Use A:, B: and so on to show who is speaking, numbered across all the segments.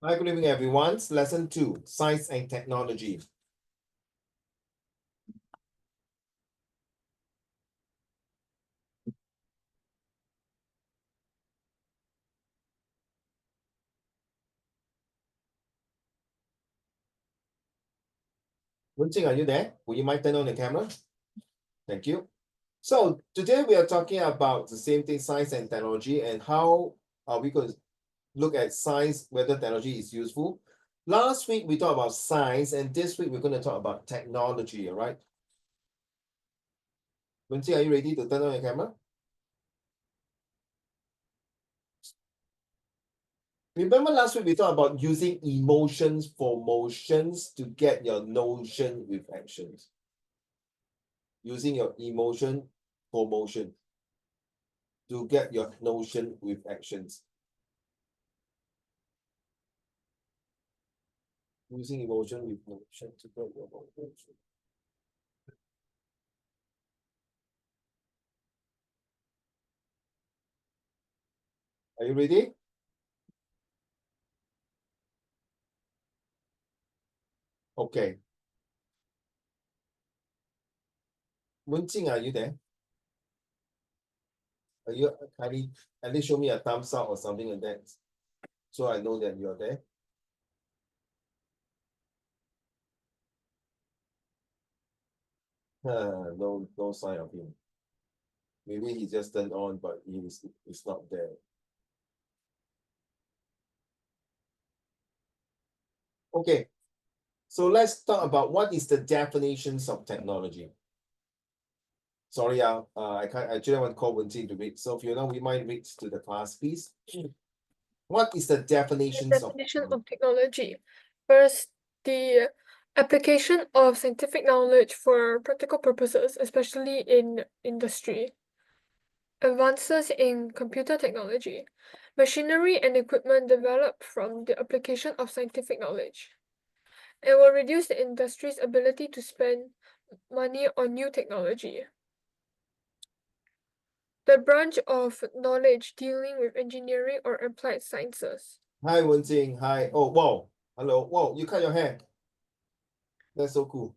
A: Hi, good evening, everyone. It's lesson 2, Science and Technology. Wenjing, are you there? Would you mind turning on the camera? Thank you. So today we are talking about the same thing, science and technology, and how are we going to look at science, whether technology is useful. Last week we talked about science, and this week we're going to talk about technology, all right? Wenjing, are you ready to turn on your camera? Remember last week we talked about using emotions for motions to get your notion with actions. Using your emotion for motion to get your notion with actions. Using emotion with motion to get your motion. Are you ready? Okay. Wenjing, are you there? Are you kindly at least show me a thumbs up or something like that, so I know that you're there? No sign of him. Maybe he just turned on, but he's not there. Okay. So let's talk about what is the definitions of technology. Sorry, I can't. Actually, I want to call Wenjing to read. So Fiona, we might read to the class, please. What is the definitions of
B: technology? First, the application of scientific knowledge for practical purposes, especially in industry. Advances in computer technology. Machinery and equipment developed from the application of scientific knowledge. It will reduce the industry's ability to spend money on new technology. The branch of knowledge dealing with engineering or applied sciences.
A: Hi, Wenjing. Hi. Oh, wow. Hello. Wow, you cut your hair. That's so cool.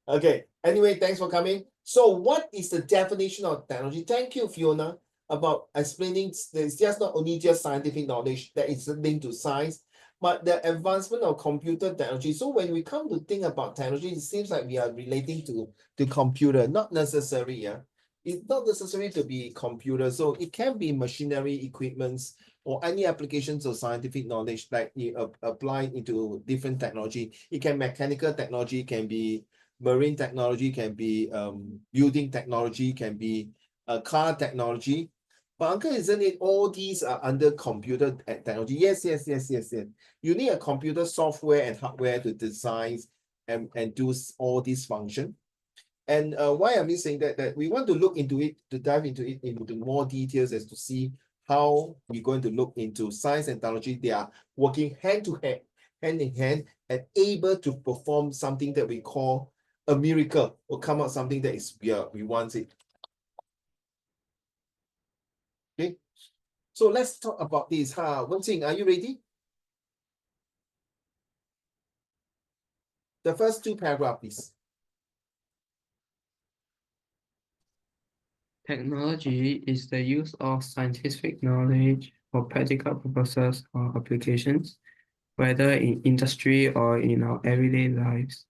A: Okay. Anyway, thanks for coming. So what is the definition of technology? Thank you, Fiona, about explaining it's just not only just scientific knowledge that is linked to science, but the advancement of computer technology. So when we come to think about technology, it seems like we are relating to computer, not necessary, yeah. It's not necessary to be computer. So it can be machinery, equipments, or any applications of scientific knowledge that you apply into different technology. It can mechanical technology, can be marine technology, can be building technology, can be car technology. But uncle, isn't it all these are under computer technology? Yes. You need a computer software and hardware to design and do all these function. And why am I saying that? That we want to look into it, to dive into it into more details as to see how we're going to look into science and technology. They are working hand to hand, hand in hand, and able to perform something that we call a miracle, or come out something that is we want it. Okay, so let's talk about this. Wenjing, are you ready? The first two paragraphs, please.
C: Technology is the use of scientific knowledge for practical purposes or applications, whether in industry or in our everyday lives.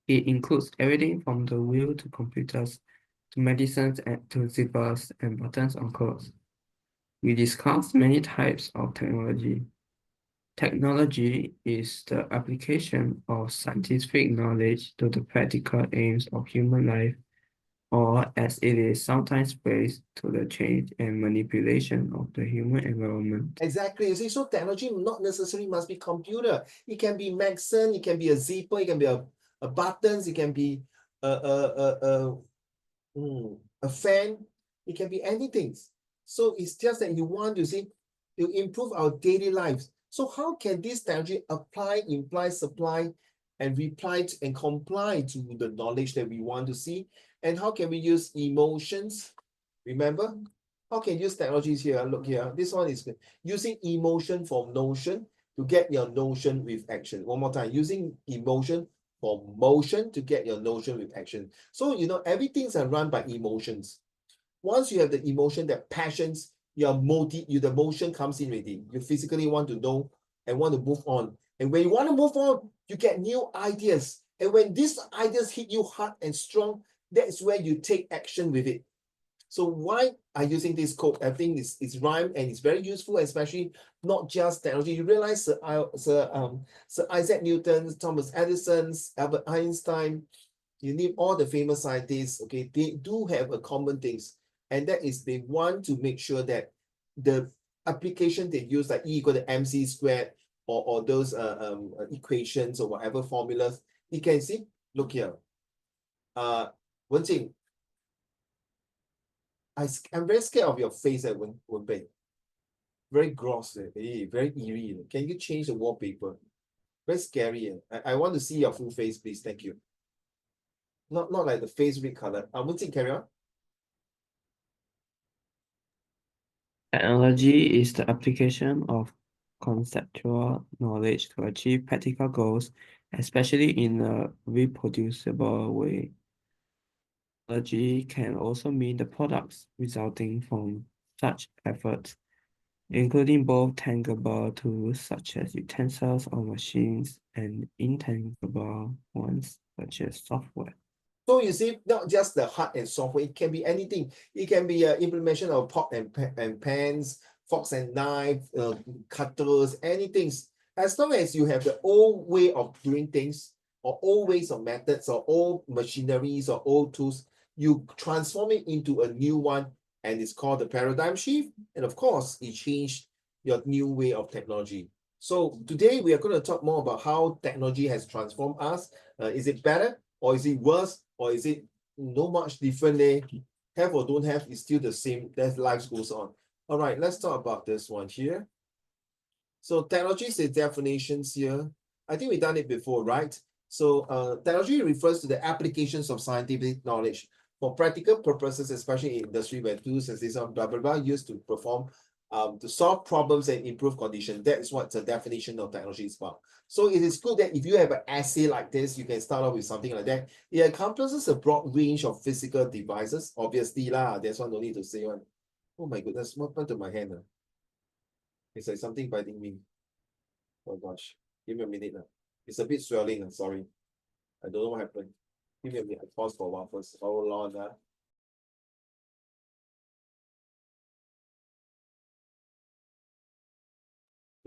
C: It includes everything from the wheel to computers, to medicines and to zippers and buttons on clothes. We discussed many types of technology. Technology is the application of scientific knowledge to the practical aims of human life, or as it is sometimes phrased, to the change and manipulation of the human environment.
A: Exactly. You see, so technology not necessarily must be computer. It can be medicine, it can be a zipper, it can be a buttons, it can be a fan, it can be anything. So it's just that you want to see to improve our daily lives. So how can this technology apply, imply, supply, and reply to, and comply to the knowledge that we want to see? And how can we use emotions? Remember, How can use technologies here? Look here. This one is using emotion for notion to get your notion with action. One more time, using emotion for motion to get your notion with action. So, you know, everything's run by emotions. Once you have the emotion, that passions, the motion comes in already. You physically want to know and want to move on. And when you want to move on, you get new ideas. And when these ideas hit you hard and strong, that's where you take action with it. So why I'm using this code? I think it's rhyme and it's very useful, especially not just technology. You realize Sir Isaac Newton, Thomas Edison, Albert Einstein, you name all the famous scientists, okay, they do have a common things. And that is they want to make sure that the application they use, like E equal to MC squared, or those equations or whatever formulas, you can see, look here. Wenjing, I'm very scared of your face at Wenbei. Very gross, very eerie. Can you change the wallpaper? Very scary. I want to see your full face, please. Thank you. Not like the face red color. Wenjing, carry on.
C: Technology is the application of conceptual knowledge to achieve practical goals, especially in a reproducible way. Technology can also mean the products resulting from such efforts, including both tangible tools such as utensils or machines and intangible ones such as software.
A: So you see, not just the hard and software, it can be anything. It can be implementation of pot and pans, forks and knife, cutters, anything. As long as you have the old way of doing things, or old ways of methods, or old machineries, or old tools, you transform it into a new one, and it's called the paradigm shift. And of course, it changed your new way of technology. So today we are going to talk more about how technology has transformed us. Is it better, or is it worse, or is it no much different? Have or don't have is still the same. That life goes on. All right, let's talk about this one here. So technology is the definitions here. I think we've done it before, right? So technology refers to the applications of scientific knowledge for practical purposes, especially in industry where tools and systems, blah, blah, blah, used to perform, to solve problems and improve conditions. That is what the definition of technology is about. So it is good that if you have an essay like this, you can start off with something like that. It encompasses a broad range of physical devices. Obviously, there's one no need to say one. Oh my goodness, what happened to my hand? It's like something biting me. Oh gosh, give me a minute. It's a bit swelling. Sorry. I don't know what happened. Give me a minute. I pause for a while first. Hold on.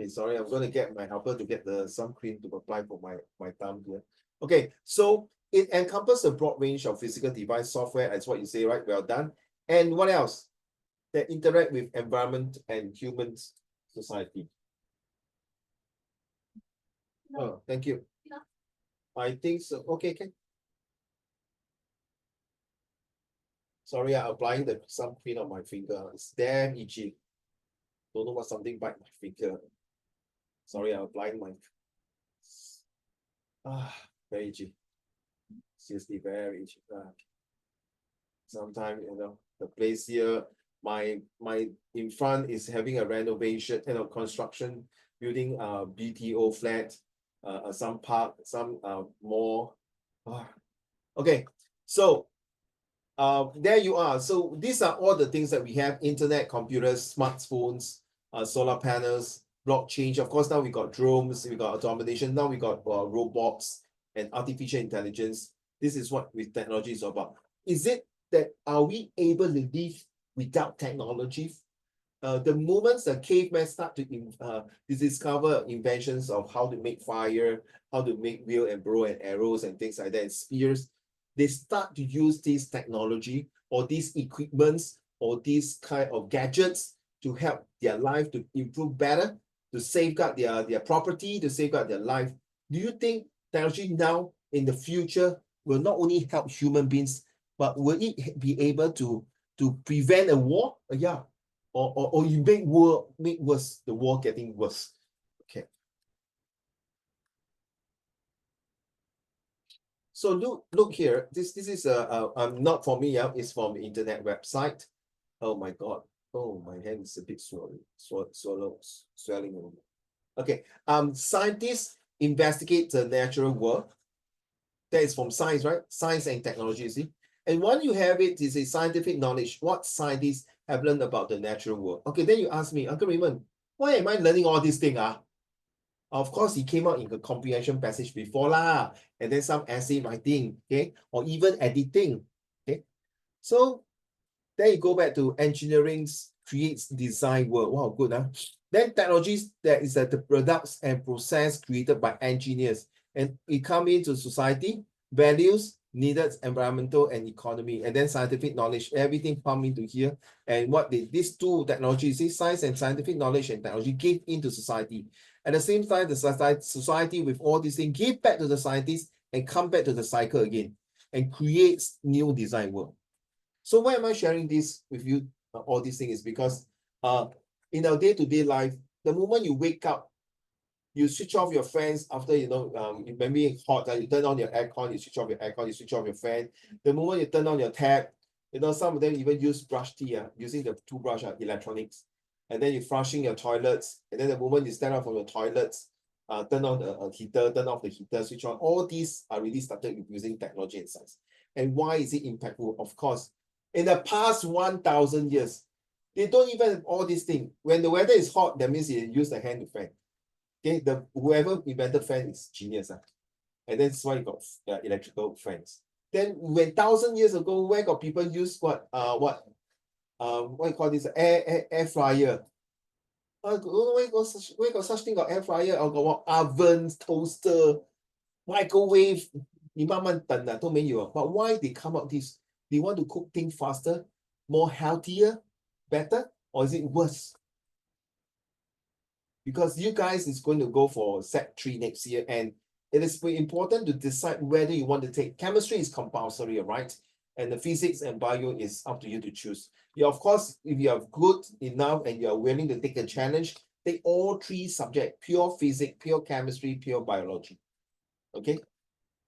A: Okay, sorry, I'm going to get my helper to get some cream to apply for my thumb here. Okay, so it encompasses a broad range of physical device software, as what you say, right? Well done. And what else? That interact with environment and human society. No. Oh, thank you. No. I think so. Okay, okay. Sorry, I'm applying some cream on my finger. It's damn itchy. Don't know what something bite my finger. Sorry, I'm applying my. Very itchy. Seriously, very itchy. Sometimes, you know, the place here, my in front is having a renovation, construction, building BTO flat, some park, some more. Okay, so there you are. So these are all the things that we have: internet, computers, smartphones, solar panels, blockchain. Of course, now we got drones, we got automation, now we got robots and artificial intelligence. This is what with technology is about. Is it that are we able to live without technology? The moments the cavemen start to discover inventions of how to make fire, how to make wheel and bow and arrows and things like that, and spears, they start to use this technology or these equipments or these kind of gadgets to help their life to improve better, to safeguard their property, to safeguard their life. Do you think technology now in the future will not only help human beings, but will it be able to prevent a war? Yeah. Or you make worse, the war getting worse. Okay. So look here. This is not for me. It's from the internet website. Oh my God. Oh, my hand is a bit swollen, swelling. Okay. Scientists investigate the natural world. That is from science, right? Science and technology, you see. And when you have it is a scientific knowledge, what scientists have learned about the natural world. Okay, then you ask me, Uncle Raymond, why am I learning all these things? Of course, it came out in the comprehension passage before lah, and then some essay writing, okay, or even editing. Okay. So then you go back to engineering creates design work. Wow, good. Then technologies that is that the products and process created by engineers, and it come into society, values, needed, environmental and economy, and then scientific knowledge, everything come into here. And what these two technologies, science and scientific knowledge and technology give into society. At the same time, the society with all these things give back to the scientists and come back to the cycle again and creates new design work. So why am I sharing this with you? All these things is because in our day-to-day life, the moment you wake up, you switch off your fans after maybe it's hot, you turn on your aircon, you switch off your aircon, you switch off your fan. The moment you turn on your tap, some of them even use brush teeth, using the toothbrush, electronics. And then you're flushing your toilets, and then the moment you stand up from your toilets, turn on the heater, turn off the heater, switch on. All these are really started using technology and science. And why is it impactful? Of course, in the past 1,000 years, they don't even have all these things. When the weather is hot, that means you use the hand to fan. Okay, whoever invented fan is genius. And that's why you got electrical fans. Then when 1,000 years ago, where got people use what you call this, air fryer? Where got such thing got air fryer or got what ovens, toaster, microwave? 你慢慢等啊，都没有啊。But why they come up this? They want to cook things faster, more healthier, better, or is it worse? Because you guys is going to go for Sec3 next year, and it is very important to decide whether you want to take chemistry is compulsory, right? And the physics and bio is up to you to choose. Yeah, of course, if you are good enough and you are willing to take a challenge, take all three subjects: pure physics, pure chemistry, pure biology. Okay,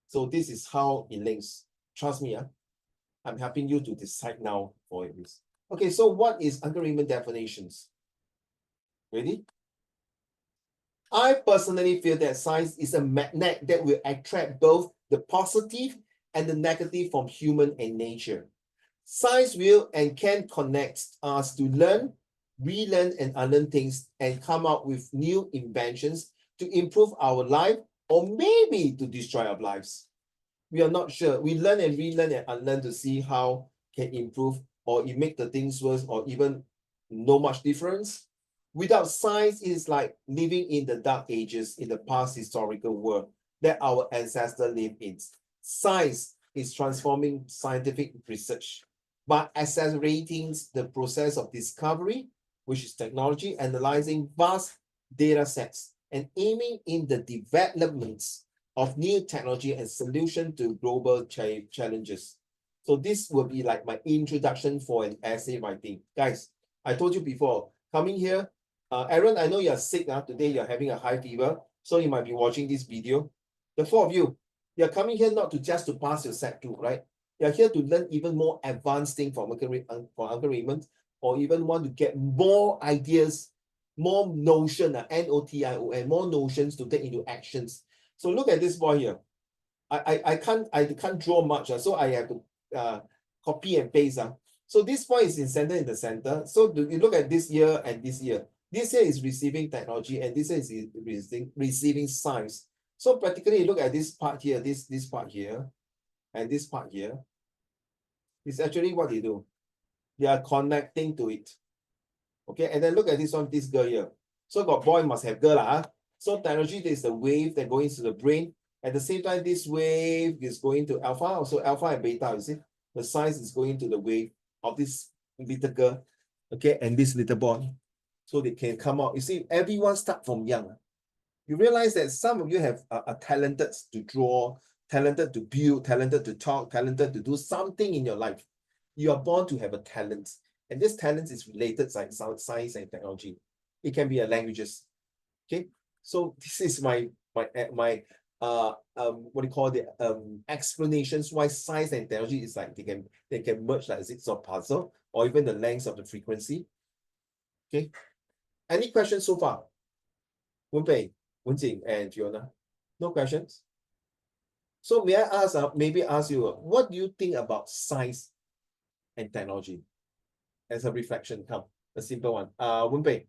A: so this is how it links. Trust me, I'm helping you to decide now for this. Okay, so what is Uncle Raymond definitions? Ready? I personally feel that science is a magnet that will attract both the positive and the negative from human and nature. Science will and can connect us to learn, relearn, and unlearn things and come up with new inventions to improve our life or maybe to destroy our lives. We are not sure. We learn and relearn and unlearn to see how can improve or it make the things worse or even no much difference. Without science, it is like living in the dark ages in the past historical world that our ancestors lived in. Science is transforming scientific research by accelerating the process of discovery, which is technology, analyzing vast data sets, and aiming in the developments of new technology and solution to global challenges. So this will be like my introduction for an essay writing. Guys, I told you before, coming here, Aaron, I know you're sick now. Today you're having a high fever, so you might be watching this video. The four of you, you're coming here not to just to pass your Sec2, right? You're here to learn even more advanced thing from Uncle Raymond, or even want to get more ideas, more notion, N-O-T-I-O-N, more notions to take into actions. So look at this boy here. I can't draw much, so I have to copy and paste. So this point is in the center. So you look at this year and this year. This year is receiving technology, and this year is receiving science. So practically, you look at this part here, this part here, and this part here. It's actually what they do. They are connecting to it. Okay, and then look at this one, this girl here. So got boy must have girl. So technology is the wave that goes into the brain. At the same time, this wave is going to alpha, so alpha and beta, you see? The science is going to the wave of this little girl, okay, and this little boy. So they can come out. You see, everyone start from young. You realize that some of you have are talented to draw, talented to build, talented to talk, talented to do something in your life. You are born to have a talent. And this talent is related to science and technology. It can be a languages. Okay. So this is my what do you call the explanations why science and technology is like they can merge like a jigsaw puzzle or even the length of the frequency. Okay. Any questions so far? Wenpei, Wenjing, and Fiona? No questions? So may I ask, maybe ask you, what do you think about science and technology? As a reflection, come, a simple one. Wenpei.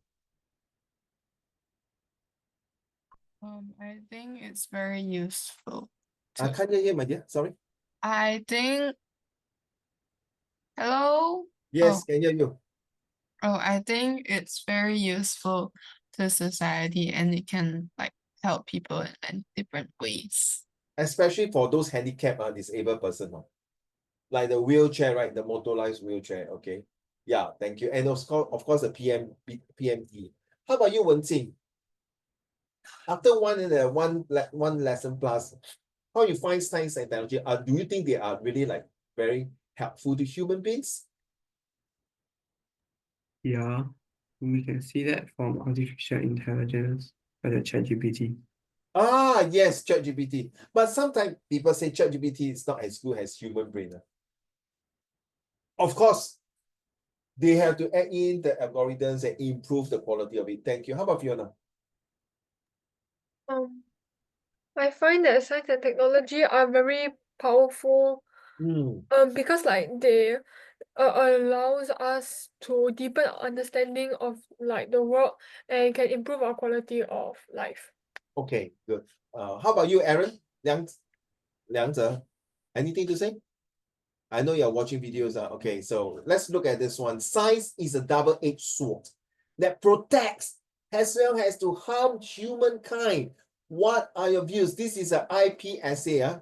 D: I think it's very useful.
A: Can't you hear, my dear? Sorry.
D: I think. Hello?
A: Yes, can hear you.
D: I think it's very useful to society and it can like help people in different ways.
A: Especially for those handicapped, disabled person, like the wheelchair, right? The motorized wheelchair. Okay. Yeah, thank you. And of course, the PME. How about you, Wenjing? After one lesson plus, how you find science and technology? Do you think they are really like very helpful to human beings?
C: Yeah, we can see that from artificial intelligence by the ChatGPT.
A: Yes, ChatGPT. But sometimes people say ChatGPT is not as good as human brain. Of course, they have to add in the algorithms and improve the quality of it. Thank you. How about Fiona?
B: I find that science and technology are very powerful
A: Mm,
B: because like they allows us to deepen our understanding of like the world and can improve our quality of life.
A: okay, good. How about you, Aaron? Liangze, anything to say? I know you're watching videos. Okay, so let's look at this one. Science is a double-edged sword that protects as well as to harm humankind. What are your views? This is an IP essay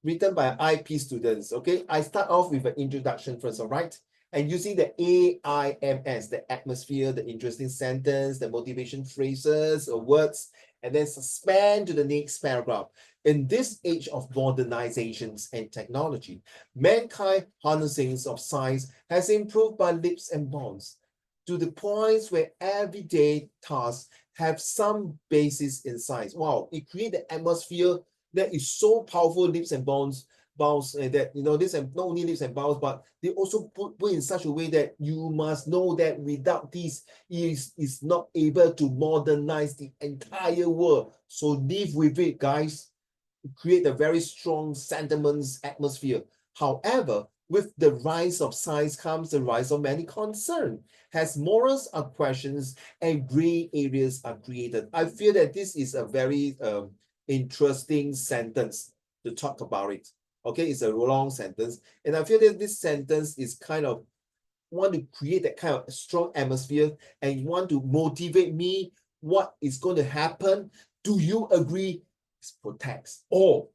A: written by IP students. Okay, I start off with an introduction first, all right? And using the AIMS, the atmosphere, the interesting sentence, the motivation phrases or words, and then suspend to the next paragraph. In this age of modernizations and technology, mankind harnessing of science has improved by leaps and bounds to the points where everyday tasks have some basis in science. Wow, it creates the atmosphere that is so powerful, leaps and bounds, that this and not only leaps and bounds, but they also put in such a way that you must know that without this is not able to modernize the entire world. So live with it, guys. Create a very strong sentiments atmosphere. However, with the rise of science comes the rise of many concerns, as morals are questions and gray areas are created. I feel that this is a very interesting sentence to talk about it. Okay, it's a long sentence, and I feel that this sentence is kind of want to create that kind of strong atmosphere and want to motivate me what is going to happen. Do you agree? It protects or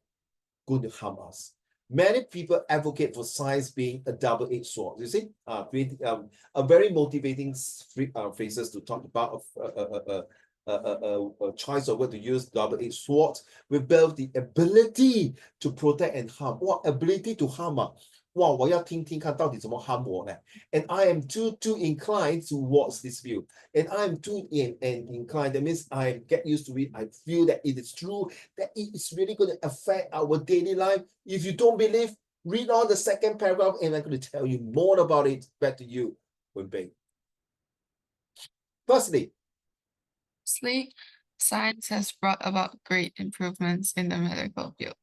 A: going to harm us. Many people advocate for science being a double-edged sword. You see, creating a very motivating phrases to talk about a choice of word to use, double-edged sword, with both the ability to protect and harm. What ability to harm? Wow, 我要听听看到底怎么 harm 我呢？ And I am too inclined towards this view. And I'm too inclined. That means I get used to it. I feel that it is true, that it is really going to affect our daily life. If you don't believe, read on the second paragraph, and I'm going to tell you more about it. Back to you, Wenpei. Firstly,
D: science has brought about great improvements in the medical field.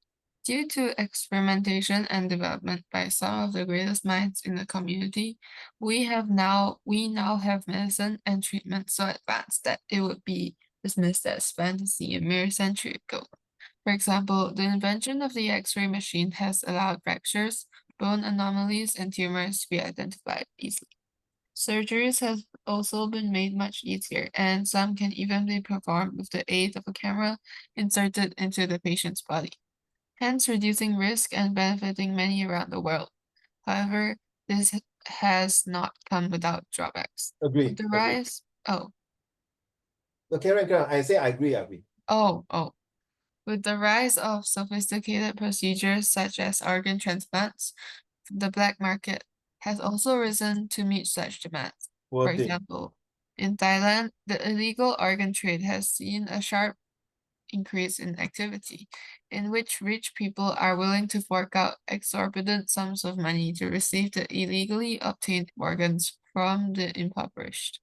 D: Due to experimentation and development by some of the greatest minds in the community, we now have medicine and treatment so advanced that it would be dismissed as fantasy a mere century ago. For example, the invention of the X-ray machine has allowed fractures, bone anomalies, and tumors to be identified easily. Surgeries have also been made much easier, and some can even be performed with the aid of a camera inserted into the patient's body, hence reducing risk and benefiting many around the world. However, this has not come without drawbacks.
A: agree.
D: With the rise,
A: Karen, I say I agree.
D: With the rise of sophisticated procedures such as organ transplants, the black market has also risen to meet such demands. For example, in Thailand, the illegal organ trade has seen a sharp increase in activity, in which rich people are willing to fork out exorbitant sums of money to receive the illegally obtained organs from the impoverished.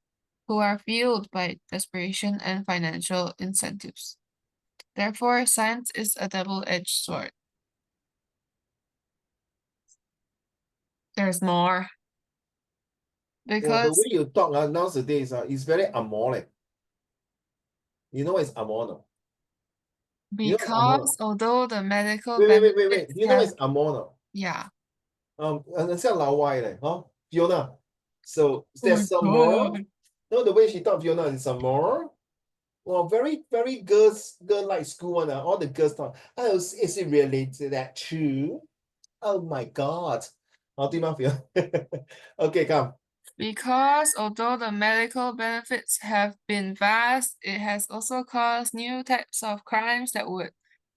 D: who are fueled by desperation and financial incentives. Therefore, science is a double-edged sword. There's more.
A: The
D: Because
A: way you talk nowadays it's very amore. You know it's amore, no? You know it's amore, no?
D: because although the medical
A: Wait.
D: benefits
A: You know
D: have,
A: it's amore, no?
D: yeah.
A: 很像老外嘞，Fiona. So is
D: Oh
A: there
D: my
A: some more?
D: God.
A: No, the way she talk, Fiona, is some more. Well, very girl like school one. All the girls talk. Oh, is it related that true? Oh my God. 对吗，Fiona? Okay, come.
D: Because although the medical benefits have been vast, it has also caused new types of crimes that would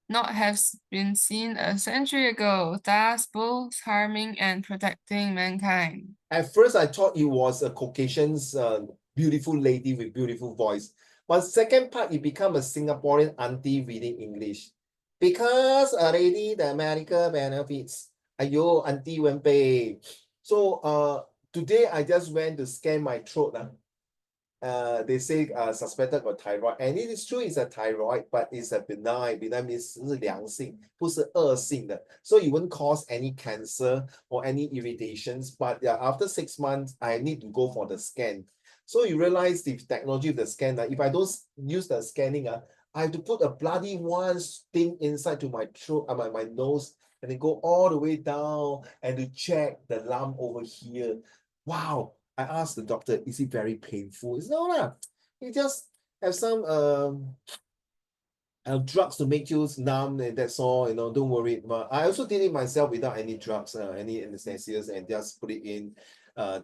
D: not have been seen a century ago, thus both harming and protecting mankind.
A: At first, I thought it was a Caucasian's beautiful lady with beautiful voice. But second part, it become a Singaporean auntie reading English. Because already the medical benefits. Ayo, auntie went pay. So today I just went to scan my throat. They say suspected got thyroid, and it is true it's a thyroid, but it's a benign means 是良性，不是恶性的，so it won't cause any cancer or any irritations. But yeah, after 6 months, I need to go for the scan. So you realize the technology of the scan, if I don't use the scanning, I have to put a bloody one thing inside to my throat, my nose, and then go all the way down and to check the lump over here. Wow. I asked the doctor, is it very painful? It's no lah. You just have some drugs to make you numb, and that's all. Don't worry. But I also did it myself without any drugs, any anesthesias, and just put it in,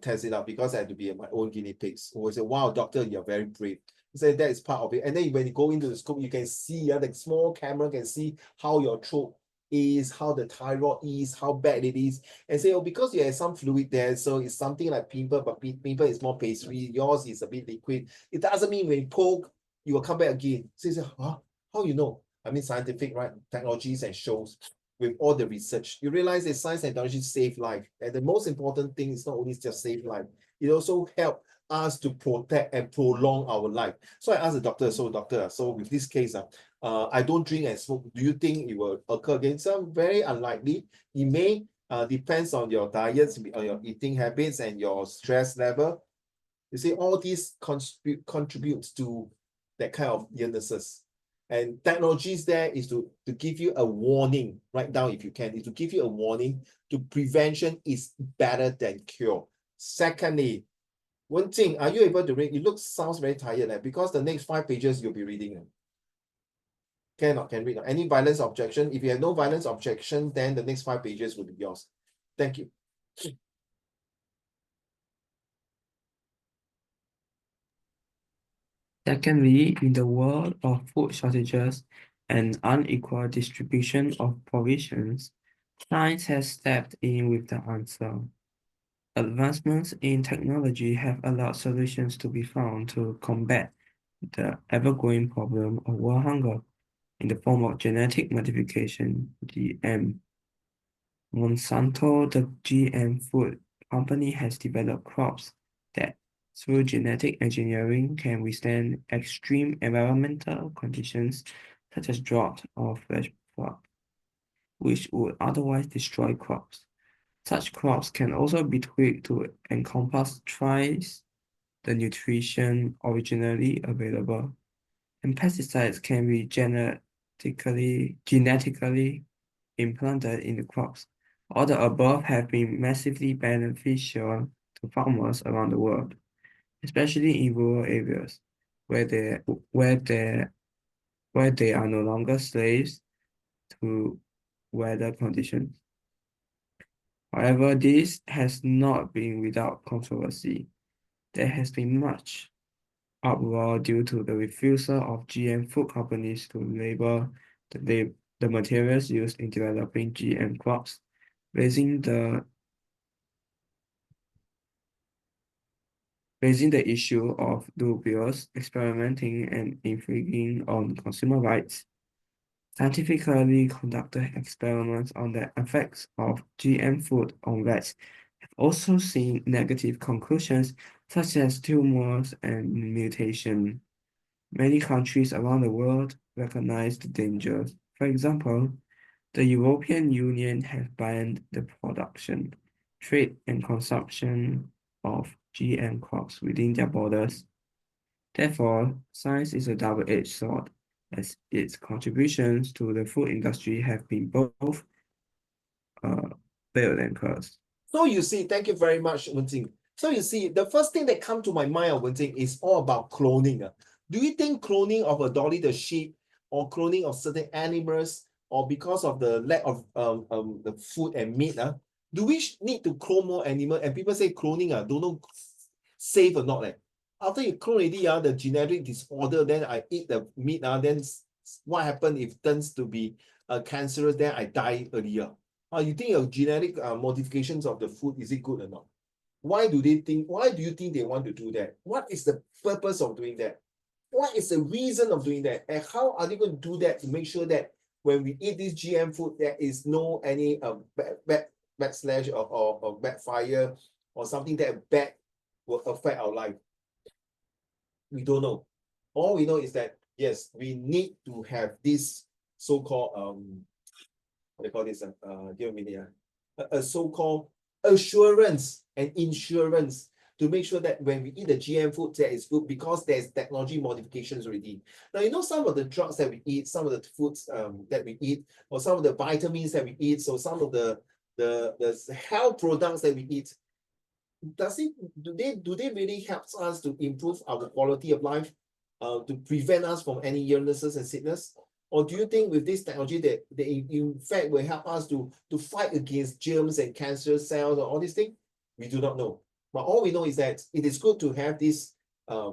A: test it out, because I had to be my own guinea pigs. Who said, "Wow, doctor, you're very brave." He said that is part of it. And then when you go into the scope, you can see, the small camera can see how your throat is, how the thyroid is, how bad it is, and say, oh, because you have some fluid there, so it's something like pimple, but pimple is more pastry, yours is a bit liquid. It doesn't mean when you poke, you will come back again. So you say, huh? How you know? I mean, scientific, right? Technologies and shows with all the research, you realize that science and technology save life. And the most important thing is not only just save life, it also help us to protect and prolong our life. So I asked the doctor, so with this case, I don't drink and smoke. Do you think it will occur again? So very unlikely. It may depends on your diets, on your eating habits, and your stress level. You see, all these contributes to that kind of illnesses. And technologies there is to give you a warning. Write down if you can, is to give you a warning. To prevention is better than cure. Secondly, Wenjing, are you able to read? You sounds very tired, because the next 5 pages you'll be reading. Can read. Any violence objection? If you have no violence objection, then the next 5 pages will be yours. Thank you.
C: Secondly, in the world of food shortages and unequal distribution of provisions, science has stepped in with the answer. Advancements in technology have allowed solutions to be found to combat the ever-growing problem of world hunger in the form of genetic modification, GM. Monsanto, the GM food company, has developed crops that, through genetic engineering, can withstand extreme environmental conditions such as drought or flash flood, which would otherwise destroy crops. Such crops can also be tweaked to encompass twice the nutrition originally available, and pesticides can be genetically implanted in the crops. All the above have been massively beneficial to farmers around the world, especially in rural areas where they are no longer slaves to weather conditions. However, this has not been without controversy. There has been much uproar due to the refusal of GM food companies to label the materials used in developing GM crops, raising the issue of dubious experimenting and infringing on consumer rights. Scientifically conducted experiments on the effects of GM food on rats have also seen negative conclusions such as tumors and mutation. Many countries around the world recognize the dangers. For example, the European Union has banned the production, trade, and consumption of GM crops within their borders. Therefore, science is a double-edged sword, as its contributions to the food industry have been both veiled and cursed.
A: So you see, thank you very much, Wenjing. So you see, the first thing that come to my mind, Wenjing, is all about cloning. Do you think cloning of a Dolly the sheep or cloning of certain animals or because of the lack of the food and meat, do we need to clone more animal? And people say cloning don't know safe or not. After you clone already, the genetic disorder, then I eat the meat, then what happens if it turns to be cancerous, then I die earlier. You think your genetic modifications of the food, is it good or not? Why do you think they want to do that? What is the purpose of doing that? What is the reason of doing that? And how are they going to do that to make sure that when we eat this GM food, there is no any backslash or backfire or something that bad will affect our life? We don't know. All we know is that, yes, we need to have this so-called what do you call this? Give me a minute. A so-called assurance and insurance to make sure that when we eat the GM food, that is good because there's technology modifications already. Now, you know, some of the drugs that we eat, some of the foods that we eat, or some of the vitamins that we eat, so some of the health products that we eat, do they really help us to improve our quality of life, to prevent us from any illnesses and sickness? Or do you think with this technology that they in fact will help us to fight against germs and cancer cells or all these things? We do not know. But all we know is that it is good to have this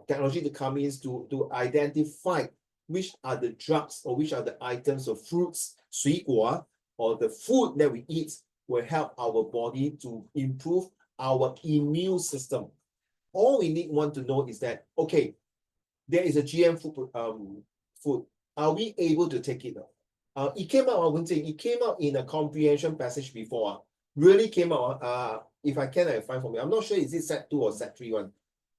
A: technology to come in to identify which are the drugs or which are the items of fruits, 水果, or the food that we eat will help our body to improve our immune system. All we want to know is that, okay, there is a GM food. Are we able to take it? It came out, it came out in a comprehension passage before. Really came out. If I can, I find for me. I'm not sure is it Sec2 or Sec3 one.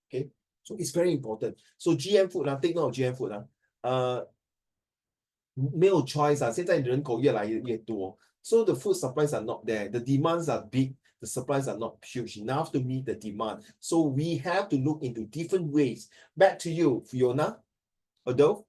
A: Okay, so it's very important. So GM food, take note of GM food. 没有 choice 现在人口越来越多. So the food supplies are not there. The demands are big. The supplies are not huge enough to meet the demand. So we have to look into different ways. Back to you, Fiona. Adolf.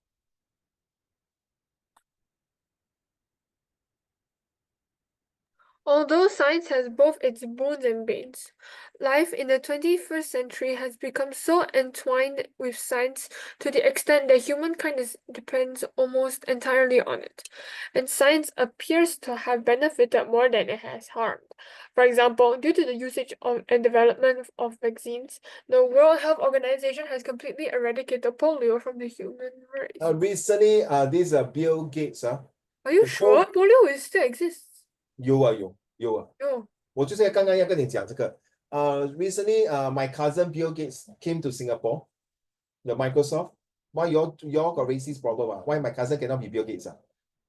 B: Although science has both its boons and banes, life in the 21st century has become so entwined with science to the extent that humankind depends almost entirely on it, and science appears to have benefited more than it has harmed. For example, due to the usage of and development of vaccines, the World Health Organization has completely eradicated polio from the human race.
A: Recently, this Bill Gates.
B: Are you sure? Polio will still exists.
A: 有。我就是刚刚要跟你讲这个。Recently, my cousin Bill Gates came to Singapore, the Microsoft. Why y'all got racist problem? Why my cousin cannot be Bill Gates?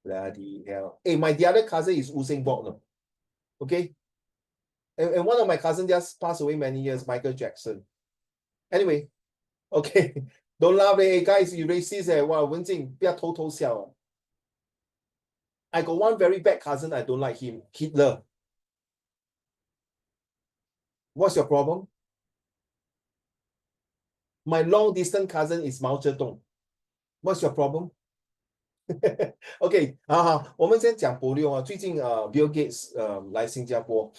A: Bloody hell. Hey, the other cousin is Usain Bolt. No? Okay? And one of my cousins just passed away many years, Michael Jackson. Anyway, okay. Don't laugh, hey guys, you racist. Wow, 文静，不要偷偷笑。I got one very bad cousin, I don't like him, Hitler. What's your problem? My long distance cousin is Mao Zedong. What's your problem? Okay, 我们先讲polio最近Bill Gates 来新加坡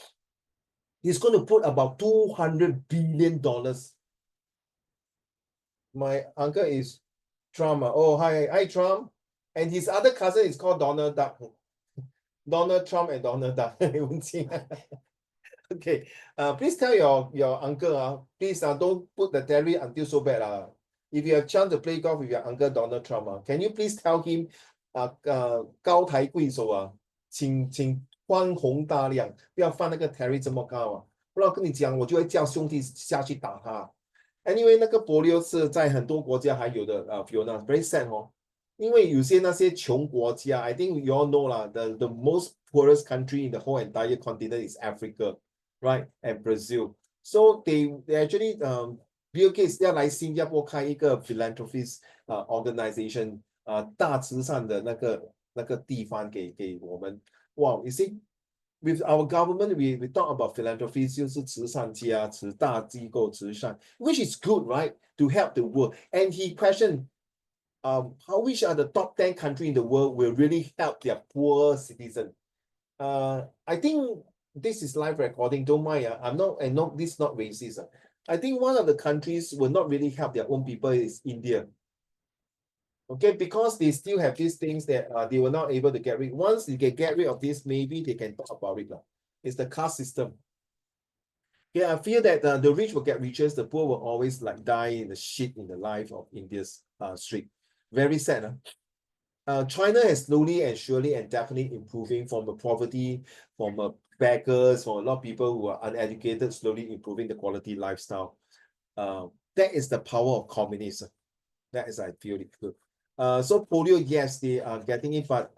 A: he's going to put about $200 billion. My uncle is Trump. Oh, hi Trump. And his other cousin is called Donald Duck. Donald Trump and Donald Duck. Okay, please tell your uncle, please don't put the tariff until so bad. If you have chance to play golf with your uncle Donald Trump, can you please tell him 高抬贵手请宽宏大量，不要放那个 tariff 这么高不然跟你讲，我就会叫兄弟下去打他。Anyway， 那个柏流是在很多国家还有的Fiona very sad 因为有些那些穷国家 I think you all know the most poorest country in the whole entire continent is Africa, right? And Brazil. So they actually Bill Bill Gates 要来新加坡开一个 philanthropist organization 大慈善的那个地方给我们。Wow, you see, with our government, we talk about philanthropy 就是慈善家、慈大机构、慈善 which is good, right? To help the world. And he questioned, which are the top 10 countries in the world will really help their poor citizen? I think this is live recording. Don't mind. I'm not, and no, this is not racist. I think one of the countries will not really help their own people is India. Okay, because they still have these things that they were not able to get rid. Once you can get rid of this, maybe they can talk about it. It's the caste system. Yeah, I feel that the rich will get richer, the poor will always like die in the shit in the life of India's street. Very sad. China has slowly and surely and definitely improving from the poverty, from beggars, from a lot of people who are uneducated, slowly improving the quality lifestyle. That is the power of communism. That is, I feel it good. So polio, yes, they are getting it, but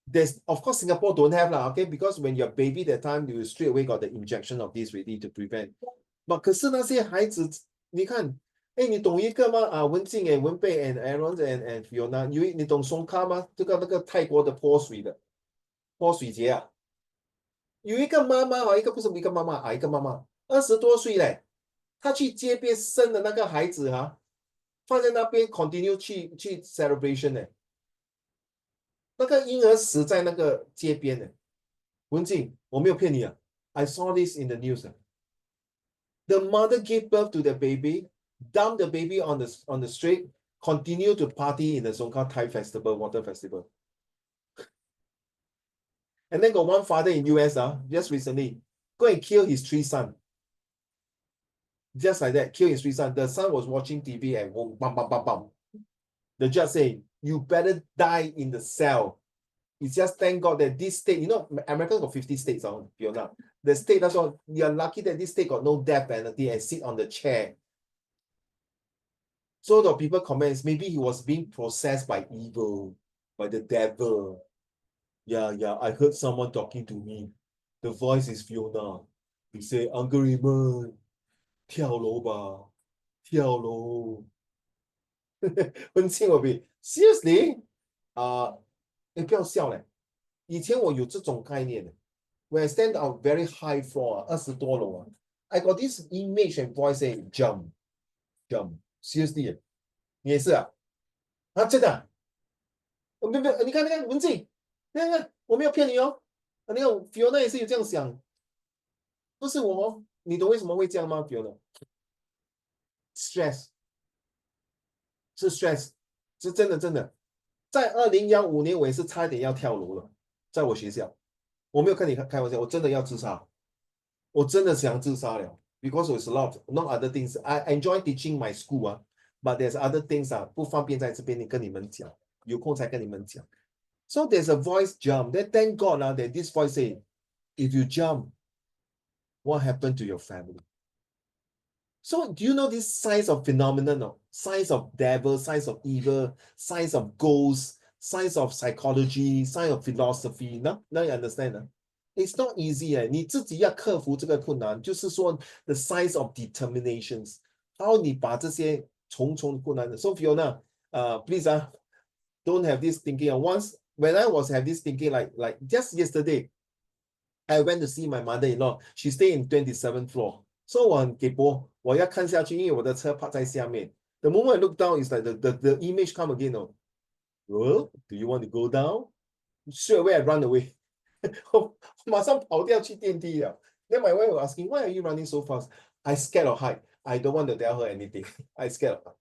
A: there's, of course, Singapore don't have lah, okay, because when you're baby that time, you straight away got the injection of this ready to prevent. But 可是那些孩子，你看，哎，你懂一个吗？文静and 文贝 and Aaron and Fiona，你懂松咖吗？那个泰国的泼水节啊，有一个妈妈一个不是一个妈妈一个妈妈20多岁嘞，她去街边生的那个孩子放在那边 continue 去 celebration 呢，那个婴儿死在那个街边呢。文静，我没有骗你啊 ，I saw this in the news. The mother gave birth to the baby, dumped the baby on the street, continue to party in the Songkran Thai Festival, Water Festival. And then got one father in US just recently, go and kill his 3 sons. Just like that, kill his 3 sons. The son was watching TV and bam, bam, bam, bam. The judge saying, you better die in the cell. It's just thank God that this state, you know, America got 50 states on Fiona. The state, that's all, you're lucky that this state got no death penalty and sit on the chair. So the people comments, maybe he was being processed by evil, by the devil. Yeah, I heard someone talking to me. The voice is Fiona. He say, Uncle Raymond, 跳楼吧，跳楼。文庆我比 seriously 不要笑嘞，以前我有这种概念的。When I stand on very high floor 20多楼I got this image and voice saying jump. Seriously 你也是真的没有，你看文静，看我没有骗你哦，你看 Fiona 也是有这样想，不是我你懂为什么会这样吗 Fiona？ Stress 是 stress， 是真的。在2015年我也是差点要跳楼了，在我学校，我没有跟你开玩笑，我真的要自杀，我真的想自杀了 ，because there's a lot not other things. I enjoy teaching my school but there's other things 不方便在这边跟你们讲，有空才跟你们讲。So there's a voice jump. Then thank God that this voice say, if you jump, what happened to your family? So do you know this signs of phenomenon, signs of devil, signs of evil, signs of ghosts, signs of psychology, signs of philosophy? Now you understand? It's not easy. 你自己要克服这个困难，就是说 the signs of determinations. How 你把这些重重困难的 So Fiona, please don't have this thinking. Once when I was have this thinking like just yesterday, I went to see my mother-in-law. She stay in 27th floor. So 我很给波，我要看下去，因为我的车泊在下面。The moment I look down, it's like the image come again. Well, do you want to go down? Straight away I run away. 马上跑掉去电梯了。Then my wife was asking, why are you running so fast? I scared of height. I don't want to tell her anything. I scared of her.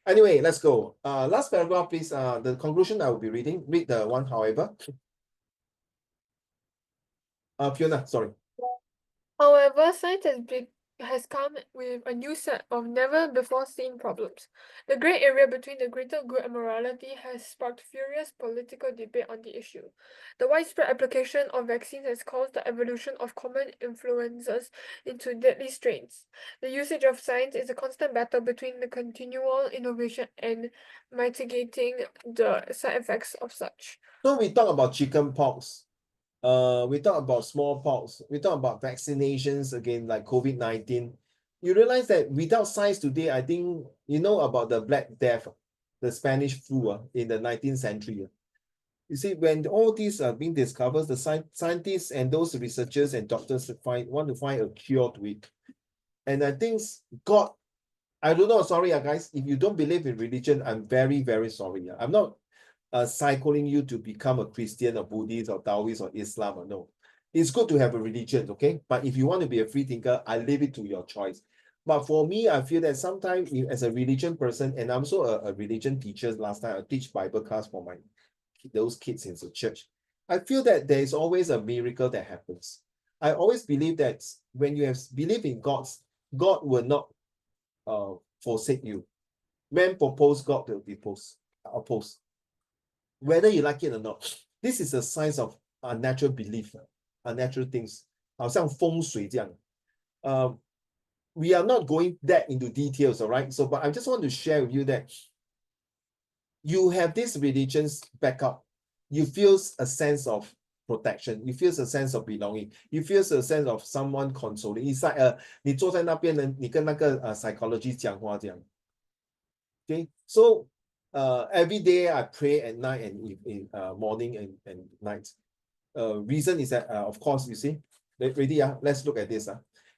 A: Anyway, let's go. Last paragraph, please. The conclusion I will be reading. Read the one, however. Fiona, sorry.
B: However, science has come with a new set of never-before-seen problems. The grey area between the greater good and morality has sparked furious political debate on the issue. The widespread application of vaccines has caused the evolution of common influenzas into deadly strains. The usage of science is a constant battle between the continual innovation and mitigating the side effects of such.
A: So we talk about chicken pox. We talk about smallpox. We talk about vaccinations again, like COVID-19. you realize that without science today, I think you know about the Black Death, the Spanish flu in the 19th century. You see, when all these are being discovered, the scientists and those researchers and doctors want to find a cure to it. And I think God, I don't know, sorry, guys, if you don't believe in religion, I'm very, very sorry. I'm not cycling you to become a Christian or Buddhist or Taoist or Islam or no. It's good to have a religion, okay? But if you want to be a free thinker, I leave it to your choice. But for me, I feel that sometimes as a religion person, and I'm also a religion teacher last time, I teach Bible class for those kids in the church. I feel that there is always a miracle that happens. I always believe that when you have believe in God will not forsake you. Man propose, God will oppose. Whether you like it or not, this is a sign of unnatural belief, unnatural things. 好像风水这样. We are not going that into details, all right? So, but I just want to share with you that you have this religion's backup. You feel a sense of protection. You feel a sense of belonging. You feel a sense of someone consoling. It's like 你坐在那边呢，你跟那个psychologist 讲话这样. Okay, so every day I pray at night and in morning and night. Reason is that of course you see, ready? Let's look at this.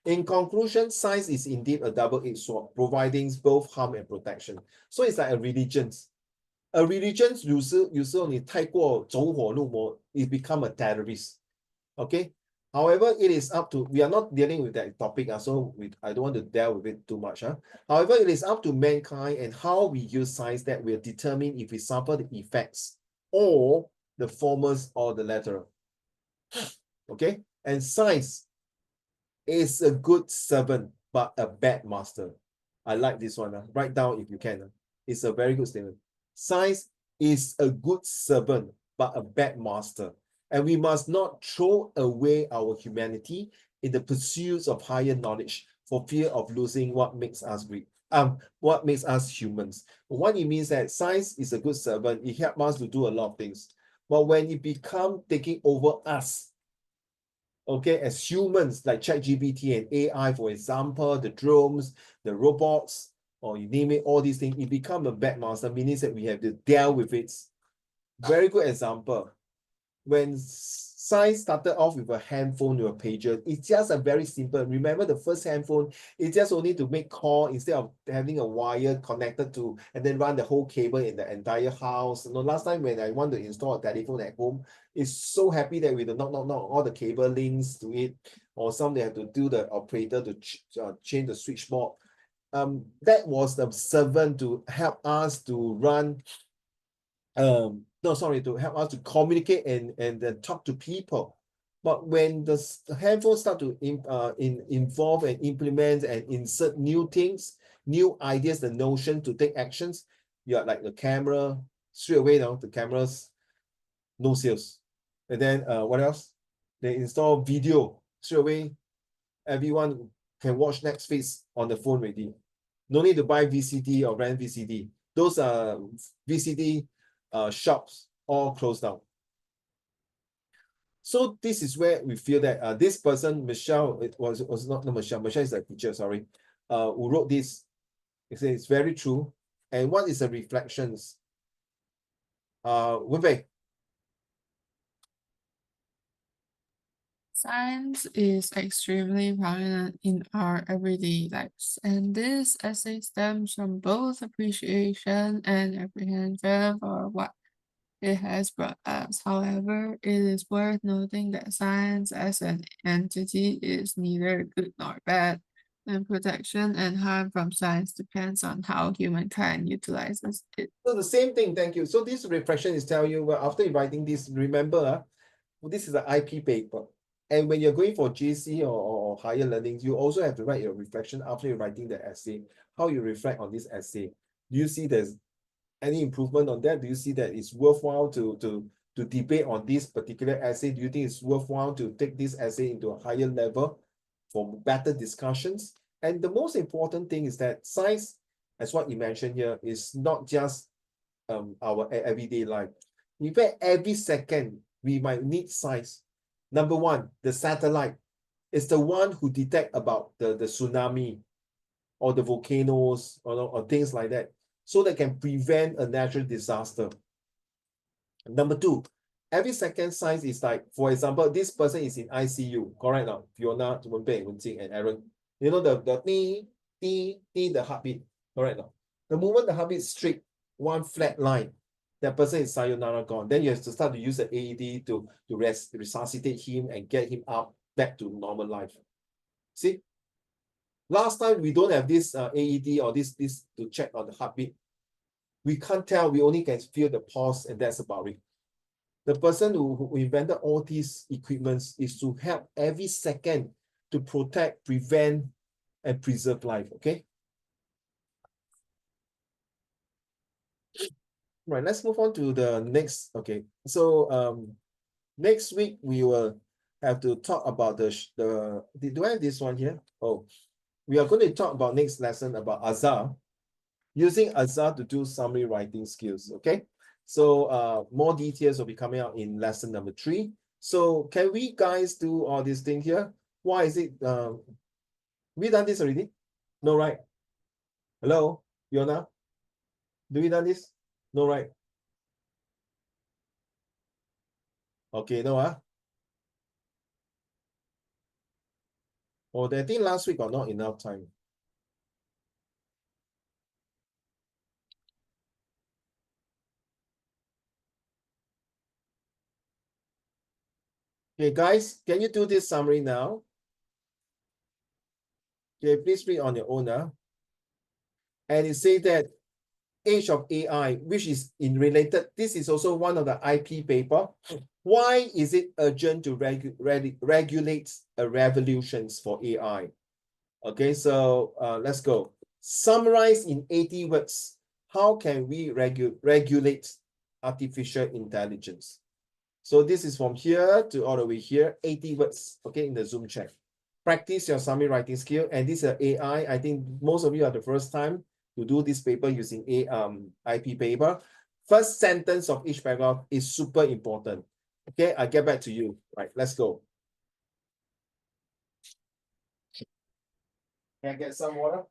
A: In conclusion, science is indeed a double-edged sword, providing both harm and protection. So it's like a religion. A religion 有时候你太过走火入魔, it become a terrorist. Okay. However, it is up to, we are not dealing with that topic, so I don't want to delve with it too much. However, it is up to mankind and how we use science that will determine if we suffer the effects or the formers or the latter. Okay. And science is a good servant, but a bad master. I like this one. Write down if you can. It's a very good statement. Science is a good servant, but a bad master. And we must not throw away our humanity in the pursuit of higher knowledge for fear of losing what makes us great. What makes us humans. What it means that science is a good servant. It helps us to do a lot of things. But when it becomes taking over us, okay, as humans like ChatGPT and AI, for example, the drones, the robots, or you name it, all these things, it become a bad master, meaning that we have to deal with it. Very good example. When science started off with a handphone or a pager, it's just a very simple. Remember the first handphone, it's just only to make call instead of having a wire connected to and then run the whole cable in the entire house. You know, last time when I want to install a telephone at home, it's so happy that with the knock, all the cable links to it, or some they have to do the operator to change the switchboard. That was the servant to help us to run to help us to communicate and talk to people. But when the handphone start to involve and implement and insert new things, new ideas, the notion to take actions, you are like the camera, straight away now, the cameras, no sales. And then what else? They install video, straight away, everyone can watch Netflix on the phone already. No need to buy VCD or rent VCD. Those VCD shops all closed down. So this is where we feel that this person, Michelle, it was not Michelle. Michelle is a teacher, sorry, who wrote this. It says it's very true. And what is the reflections? Wenfei.
D: Science is extremely prominent in our everyday lives, and this essay stems from both appreciation and apprehension for what it has brought us. However, it is worth noting that science as an entity is neither good nor bad, and protection and harm from science depends on how humankind utilizes it.
A: So the same thing, thank you. So this reflection is telling you, well, after writing this, remember, this is an IP paper. And when you're going for GC or higher learning, you also have to write your reflection after you're writing the essay, how you reflect on this essay. Do you see there's any improvement on that? Do you see that it's worthwhile to debate on this particular essay? Do you think it's worthwhile to take this essay into a higher level for better discussions? And the most important thing is that science, as what you mentioned here, is not just our everyday life. In fact, every second, we might need science. Number one, the satellite is the one who detect about the tsunami, or the volcanoes or things like that, so they can prevent a natural disaster. Number two, every second signs is like, for example, this person is in ICU, correct now? Fiona, Wenbei, Wenjing, and Aaron. You know the the heartbeat, correct now? The moment the heartbeat is straight, one flat line, that person is sayonara gone. Then you have to start to use the AED to resuscitate him and get him out back to normal life. See? Last time we don't have this AED or this to check on the heartbeat. We can't tell, we only can feel the pulse, and that's about it. The person who invented all these equipments is to help every second to protect, prevent, and preserve life, okay? Right, let's move on to the next, okay. So next week we will have to talk about do I have this one here? Oh, we are going to talk about next lesson about Azar, using Azar to do summary writing skills, okay? So more details will be coming out in lesson number 3. So can we guys do all these things here? Why is it, we done this already? No, right? Hello, Fiona? Do we done this? No, right? Okay, no, Oh, I think last week got not enough time. Okay, guys, can you do this summary now? Okay, please read on your own now. And it says that age of AI, which is in related, this is also one of the IP paper. Why is it urgent to regulate revolutions for AI? Okay, so let's go. Summarize in 80 words. How can we regulate artificial intelligence? So this is from here to all the way here, 80 words, okay, in the Zoom chat. Practice your summary writing skill. And this is AI. I think most of you are the first time to do this paper using IP paper. First sentence of each paragraph is super important. Okay, I get back to you. Right, let's go. Can I get some water?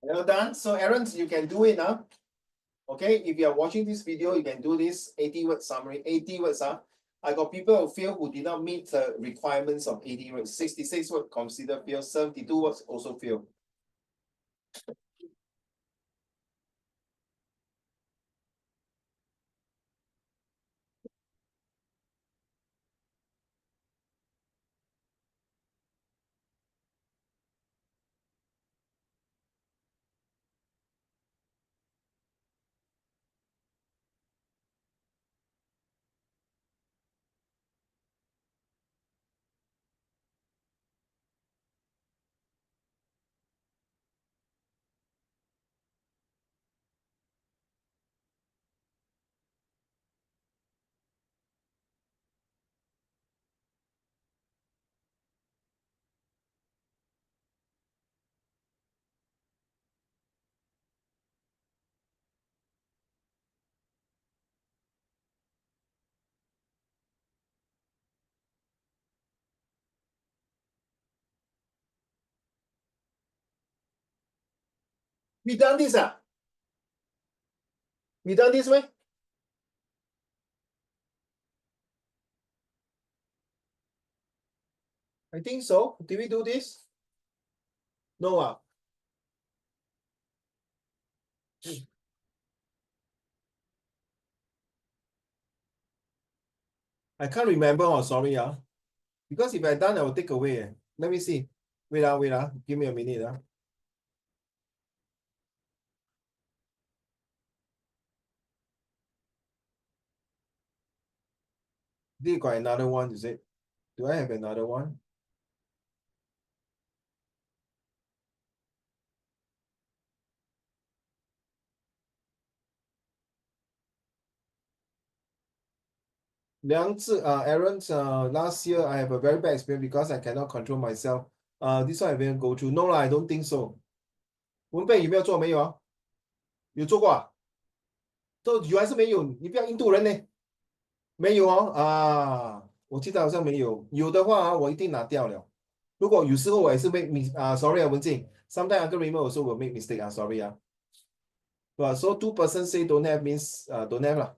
A: Well done. So Aaron, you can do it now. Okay, if you are watching this video, you can do this 80-word summary, 80 words. I got people who fail who did not meet the requirements of 80 words. 66 words considered fail, 72 words also fail. We done this, We done this way? I think so. Did we do this? No, I can't remember. Oh, sorry, because if I done, I will take away. Let me see. Wait, give me a minute. Did you got another one, is it? Do I have another one? Aaron, last year I have a very bad experience because I cannot control myself. This one I didn't go through. No lah, I don't think so. 文贝有没有做？没有啊？有做过啊？都有还是没有？你不要印度人呢？没有哦，我记得好像没有。有的话我一定拿掉了。如果有时候我也是 make sorry 文静 sometimes Uncle Raymond also will make mistake sorry But so 2% say don't have means don't have lah.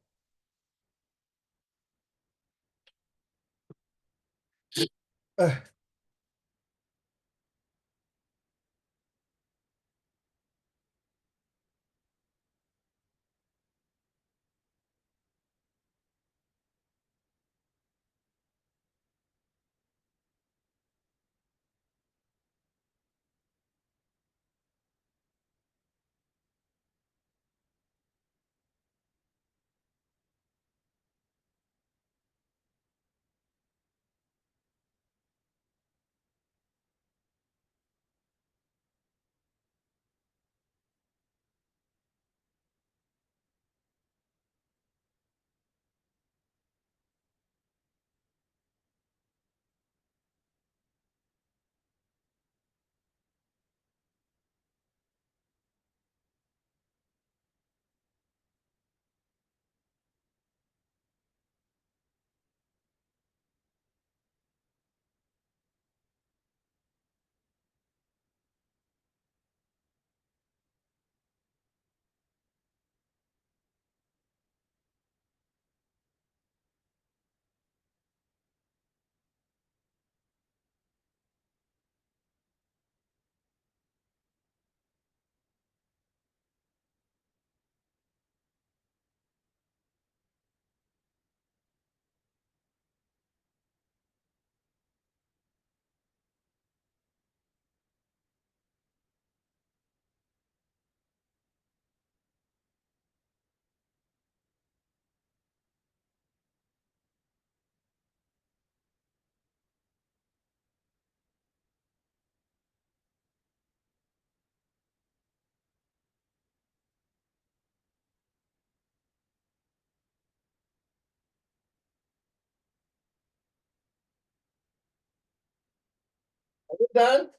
A: Are you done?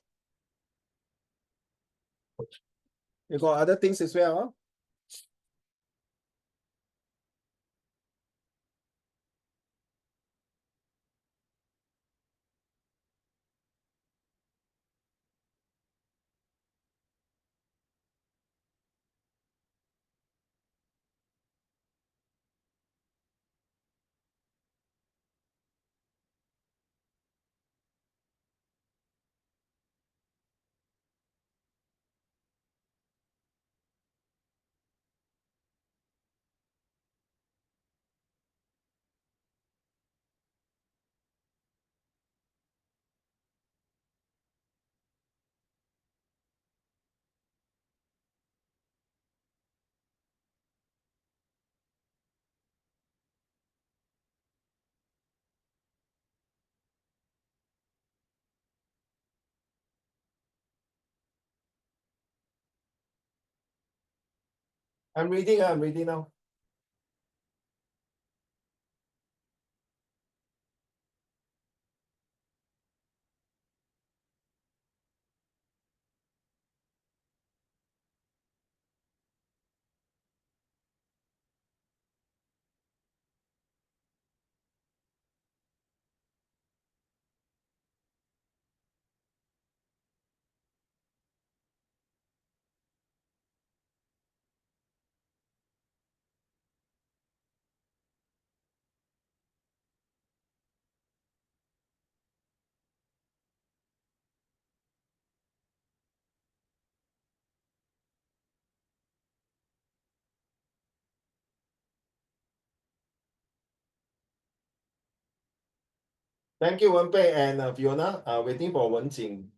A: You got other things as well, I'm reading now. Thank you, Wenpei and Fiona. Waiting for Wenjing.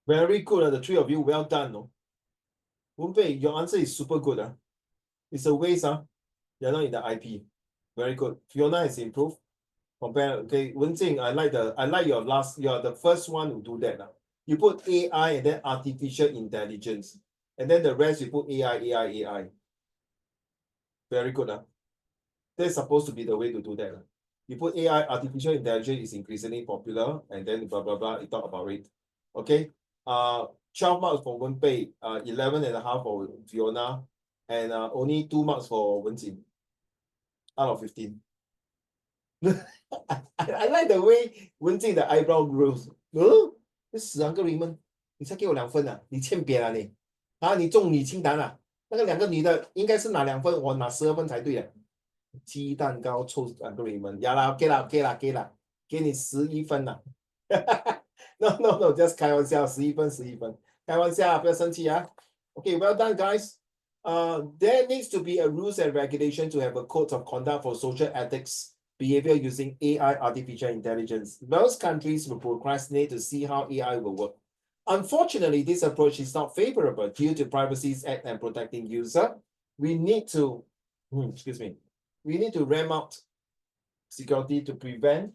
A: Very good, the three of you. Well done. No? Wenpei, your answer is super good. It's a waste. You're not in the IP. Very good. Fiona has improved. Compare. Okay, Wenjing, I like you're the first one to do that. You put AI and then artificial intelligence. And then the rest you put AI. Very good. That's supposed to be the way to do that. You put AI, artificial intelligence is increasingly popular, and then blah blah blah, you talk about it. Okay. 12 marks for Wenpei, 11.5 for Fiona, and only 2 marks for Wenjing out of 15. I like the way Wenjing the eyebrow grows. 这12个 Raymond， 你才给我2分啊？你欠扁啊你？你中你清谈啊？那个2个女的应该是拿2分，我拿12分才对的。鸡蛋糕臭2个 Raymond， 呀啦 ，OK 啦，给你11分啦。No， just 开玩笑，11分，开玩笑，不要生气啊。Okay, well done, guys. There needs to be a rules and regulation to have a code of conduct for social ethics behavior using AI, artificial intelligence. Most countries will procrastinate to see how AI will work. Unfortunately, this approach is not favorable due to Privacy Act and protecting user. We need to, we need to ramp up security to prevent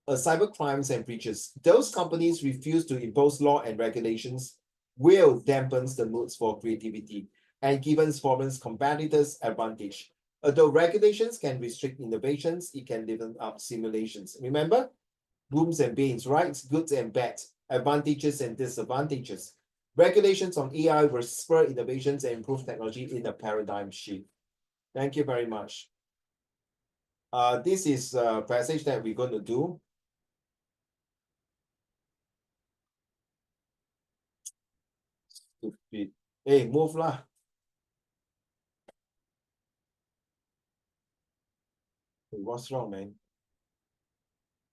A: cyber crimes and breaches. Those companies refuse to impose law and regulations will dampen the moods for creativity and given foreign competitors advantage. Although regulations can restrict innovations, it can liven up simulations. Remember, booms and banes, right? Goods and bad, advantages and disadvantages. Regulations on AI will spur innovations and improve technology in a paradigm shift. Thank you very much. This is a passage that we're going to do. Stupid. Hey, move lah. Hey, what's wrong, man?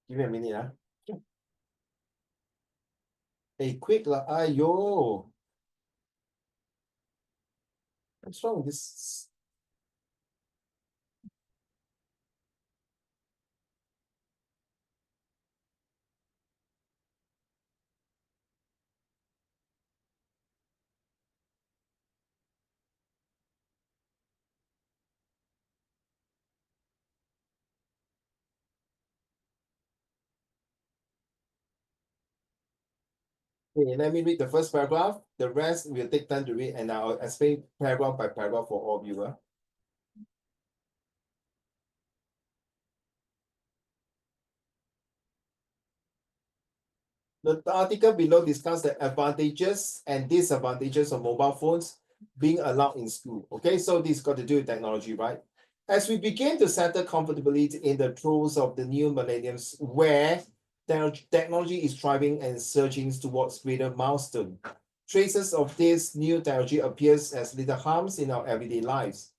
A: Give me a minute. Hey, quick lah. Ayo. What's wrong with this? Okay, let me read the first paragraph. The rest we'll take time to read, and I'll explain paragraph by paragraph for all of you. The article below discusses the advantages and disadvantages of mobile phones being allowed in school. Okay, so this got to do with technology, right? As we begin to settle comfortably in the throes of the new millenniums, where technology is thriving and surging towards greater milestone, traces of this new technology appears as little harms in our everyday lives.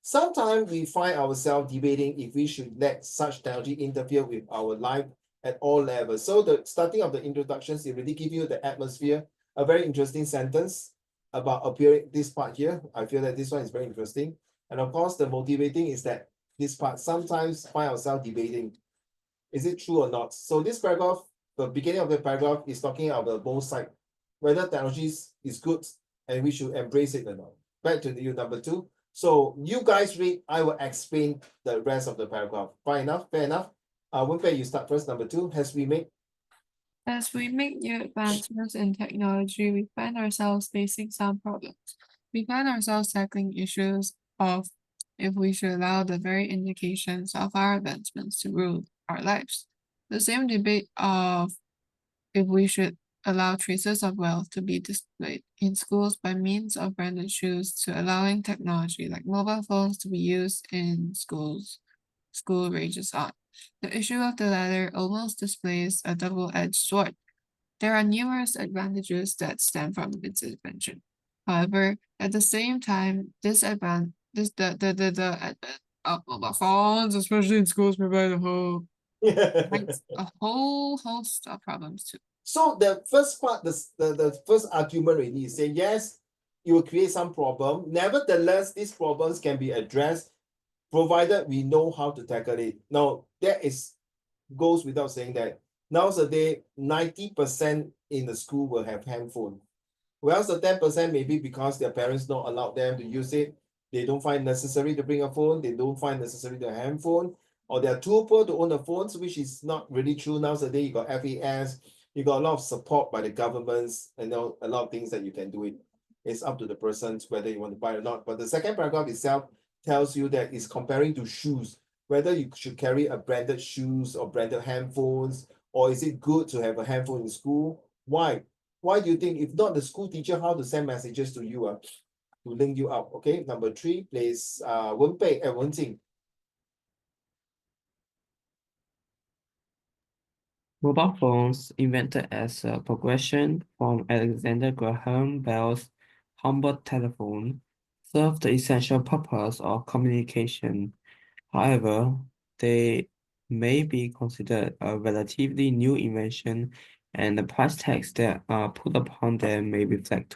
A: Sometimes we find ourselves debating if we should let such technology interfere with our life at all levels. So the starting of the introductions, it really give you the atmosphere, a very interesting sentence about appearing this part here. I feel that this one is very interesting. And of course, the motivating is that this part sometimes find ourselves debating, is it true or not? So this paragraph, the beginning of the paragraph is talking about both sides, whether technology is good and we should embrace it or not. Back to you, number two. So you guys read, I will explain the rest of the paragraph. Fine enough, fair enough. Wenpei, you start first. Number two, as we make
D: new advancements in technology, we find ourselves facing some problems. We find ourselves tackling issues of if we should allow the very indications of our advancements to rule our lives. The same debate of if we should allow traces of wealth to be displayed in schools by means of branded shoes to allowing technology like mobile phones to be used in school rages on. The issue of the latter almost displays a double-edged sword. There are numerous advantages that stem from its invention. However, at the same time, the advent of mobile phones, especially in schools, provide a whole host of problems too.
A: So the first part, the first argument really is saying yes, it will create some problem. Nevertheless, these problems can be addressed provided we know how to tackle it. Now, that is goes without saying that nowadays 90% in the school will have handphone. Whereas the 10% maybe because their parents don't allow them to use it. They don't find necessary to bring a phone. They don't find necessary to have a handphone, or they're too poor to own a phone, which is not really true nowadays. You got FAS, you got a lot of support by the governments, and a lot of things that you can do it. It's up to the person whether you want to buy or not. But the second paragraph itself tells you that it's comparing to shoes, whether you should carry a branded shoes or branded handphones, or is it good to have a handphone in school? Why? Why do you think, if not the school teacher, how to send messages to you to link you up? Okay, number three, please, Wenpei and Wenjing.
C: Mobile phones, invented as a progression from Alexander Graham Bell's humble telephone, serve the essential purpose of communication. However, they may be considered a relatively new invention, and the price tags that are put upon them may reflect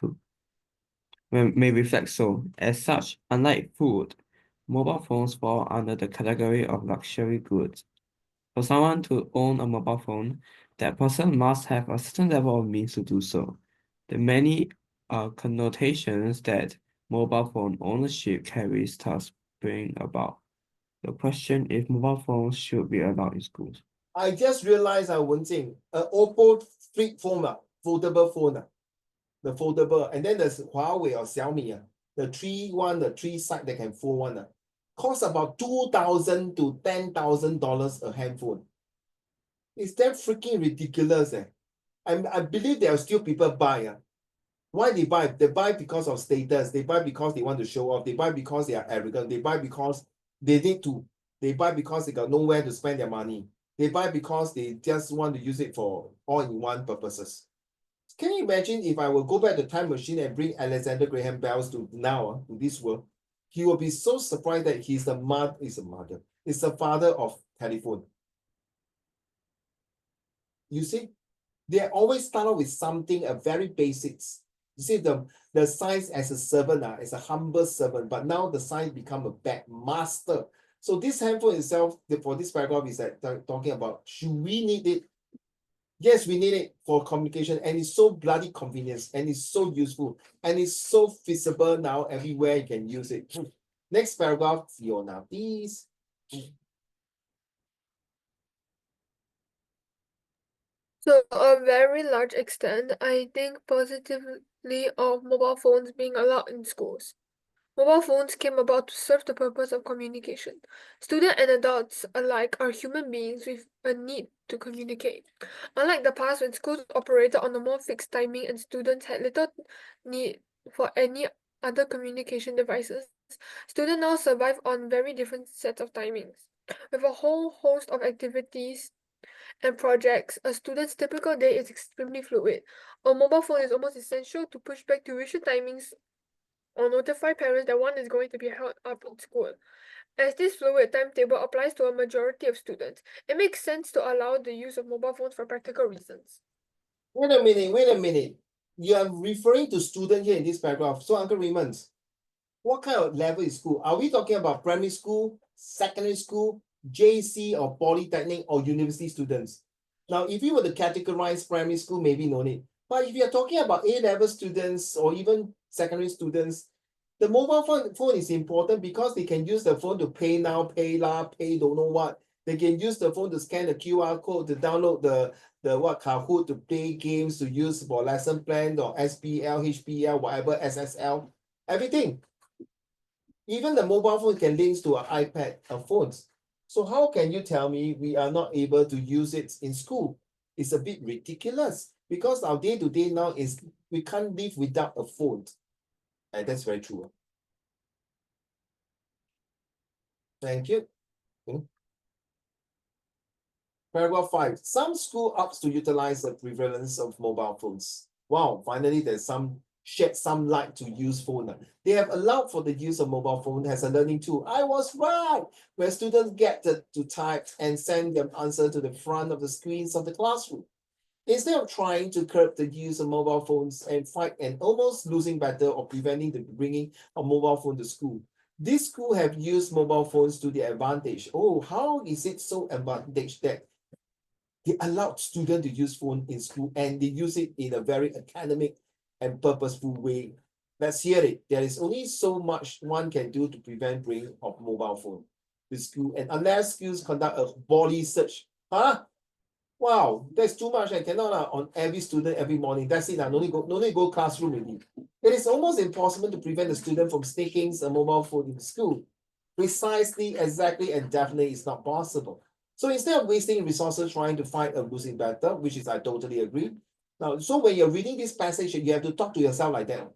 C: so. As such, unlike food, mobile phones fall under the category of luxury goods. For someone to own a mobile phone, that person must have a certain level of means to do so. The many connotations that mobile phone ownership carries thus bring about the question if mobile phones should be allowed in schools.
A: I just realized, Wenjing, Oppo flip phone, foldable phone, the foldable, and then there's Huawei or Xiaomi, the the three side that can fold one, cost about $2,000 to $10,000 a handphone. Is that freaking ridiculous? I believe there are still people buy. Why they buy? They buy because of status. They buy because they want to show off. They buy because they are arrogant. They buy because they need to. They buy because they got nowhere to spend their money. They buy because they just want to use it for all-in-one purposes. Can you imagine if I will go back to time machine and bring Alexander Graham Bell to now, to this world? He will be so surprised that he's the father of telephone. You see, they always start off with something, a very basics. You see, the science as a servant, as a humble servant, but now the science become a bad master. So this handphone itself, for this paragraph, is that talking about, should we need it? Yes, we need it for communication, and it's so bloody convenient, and it's so useful, and it's so feasible now everywhere you can use it. Next paragraph, Fiona, please.
B: To a very large extent, I think positively of mobile phones being allowed in schools. Mobile phones came about to serve the purpose of communication. Students and adults alike are human beings with a need to communicate. Unlike the past when schools operated on a more fixed timing and students had little need for any other communication devices, students now survive on very different sets of timings. With a whole host of activities and projects, a student's typical day is extremely fluid. A mobile phone is almost essential to push back tuition timings or notify parents that one is going to be held up in school. As this fluid timetable applies to a majority of students, it makes sense to allow the use of mobile phones for practical reasons.
A: Wait a minute. You are referring to student here in this paragraph. So Uncle Raymond, what kind of level is school? Are we talking about primary school, secondary school, JC or polytechnic or university students? Now, if you were to categorize primary school, maybe no need. But if you're talking about A-level students or even secondary students, the mobile phone is important because they can use the phone to pay now, pay la, pay don't know what. They can use the phone to scan the QR code to download the what Kahoot to play games to use for lesson plan or SPL, HPL, whatever, SSL, everything. Even the mobile phone can link to an iPad or phones. So how can you tell me we are not able to use it in school? It's a bit ridiculous because our day-to-day now is we can't live without a phone. And that's very true. Thank you. Paragraph 5. Some school opts to utilize the prevalence of mobile phones. Wow, finally there's shed some light to use phone. They have allowed for the use of mobile phone as a learning tool. I was right, where students get to type and send them answer to the front of the screens of the classroom. Instead of trying to curb the use of mobile phones and fight an almost losing battle or preventing the bringing of mobile phone to school, this school have used mobile phones to their advantage. Oh, how is it so advantage that they allowed students to use phone in school and they use it in a very academic and purposeful way? Let's hear it. There is only so much one can do to prevent bringing of mobile phone to school, and unless schools conduct a body search. Wow, that's too much. I cannot on every student every morning. That's it. No need go classroom with me. It is almost impossible to prevent the student from sneaking a mobile phone in school. Precisely, exactly, and definitely it's not possible. So instead of wasting resources trying to fight a losing battle, which is I totally agree. Now, so when you're reading this passage, you have to talk to yourself like that.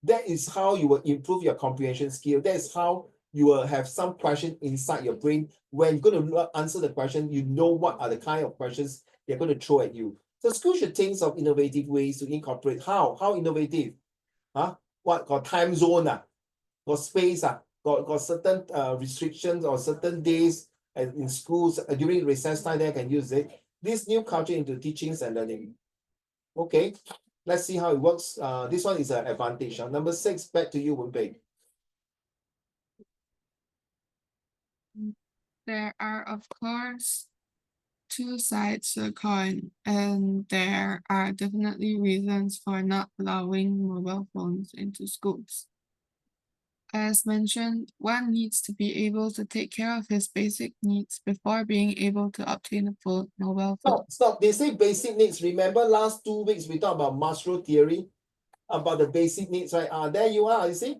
A: That is how you will improve your comprehension skill. That is how you will have some question inside your brain. When you're going to answer the question, you know what are the kind of questions they're going to throw at you. So school should think of innovative ways to incorporate. How innovative? What got time zone? Got space? Got certain restrictions or certain days in schools during recess time they can use it. This new culture into teachings and learning. Okay, let's see how it works. This one is an advantage. Number 6, back to you, Wenbei.
D: There are, of course, two sides to the coin, and there are definitely reasons for not allowing mobile phones into schools. As mentioned, one needs to be able to take care of his basic needs before being able to obtain a full mobile phone.
A: Stop. They say basic needs. Remember last 2 weeks we talked about Maslow theory about the basic needs, right? There you are, you see?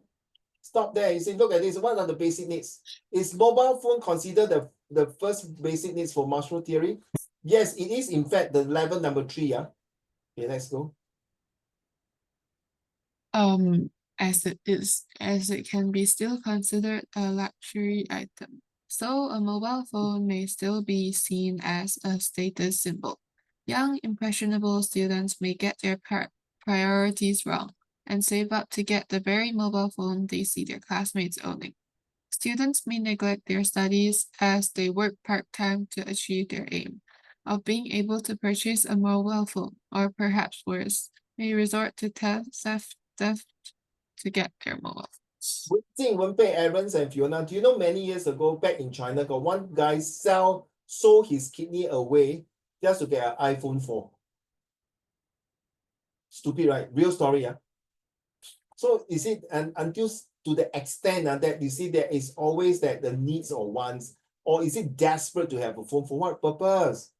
A: Stop there. You see, look at this. What are the basic needs? Is mobile phone considered the first basic needs for Maslow theory? Yes, it is in fact the level number 3. Okay, let's go.
D: As it can be still considered a luxury item. So a mobile phone may still be seen as a status symbol. Young, impressionable students may get their priorities wrong and save up to get the very mobile phone they see their classmates owning. Students may neglect their studies as they work part-time to achieve their aim of being able to purchase a mobile phone, or perhaps worse, may resort to theft to get their mobile phones.
A: Jing Wenbei, Aaron, and Fiona, do you know many years ago back in China, got one guy sold his kidney away just to get an iPhone 4. Stupid, right? Real story, yeah. So is it until to the extent that you see there is always that the needs or wants, or is it desperate to have a phone for what purpose?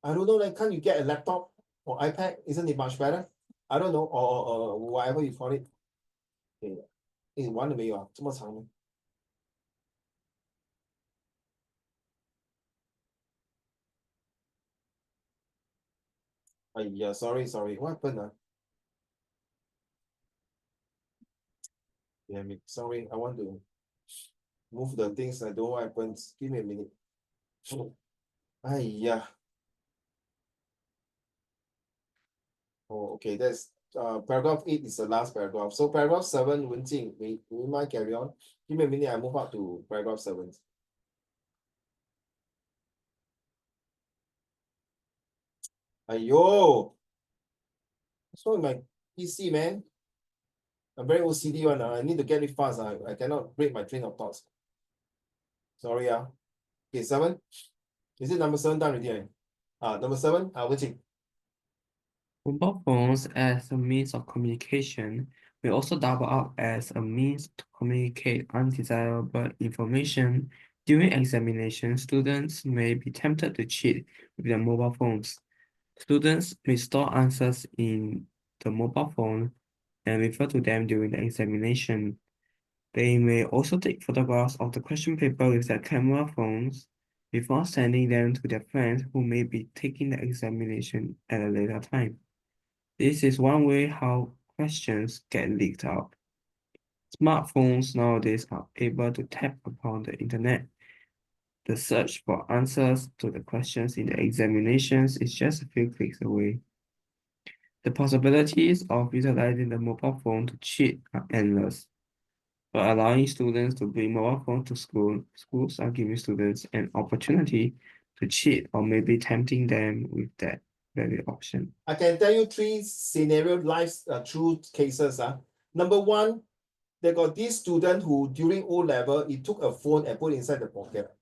A: I don't know, like, can't you get a laptop or iPad? Isn't it much better? I don't know, or whatever you call it. Okay. 你玩了没有啊？这么长吗？哎呀，sorry, what happened 啊？Yeah, sorry, I want to move the things. I don't know what happens. Give me a minute. 哎呀。Oh, okay, that's paragraph 8 is the last paragraph. So paragraph 7, Wenjing, we might carry on. Give me a minute, I move up to paragraph 7. Aiyo. What's wrong with my PC, man? I'm very OCD one. I need to get it fast. I cannot break my train of thoughts. Sorry. Okay, 7. Is it number 7 done already? Number 7, Wenjing.
C: Mobile phones as a means of communication will also double up as a means to communicate undesirable information. During examination, students may be tempted to cheat with their mobile phones. Students may store answers in the mobile phone and refer to them during the examination. They may also take photographs of the question paper with their camera phones before sending them to their friends who may be taking the examination at a later time. This is one way how questions get leaked out. Smartphones nowadays are able to tap upon the internet. The search for answers to the questions in the examinations is just a few clicks away. The possibilities of utilizing the mobile phone to cheat are endless. By allowing students to bring mobile phones to school, schools are giving students an opportunity to cheat or maybe tempting them with that very option.
A: I can tell you 3 scenario live true cases. Number 1, they got this student who during O level, he took a phone and put it inside the pocket.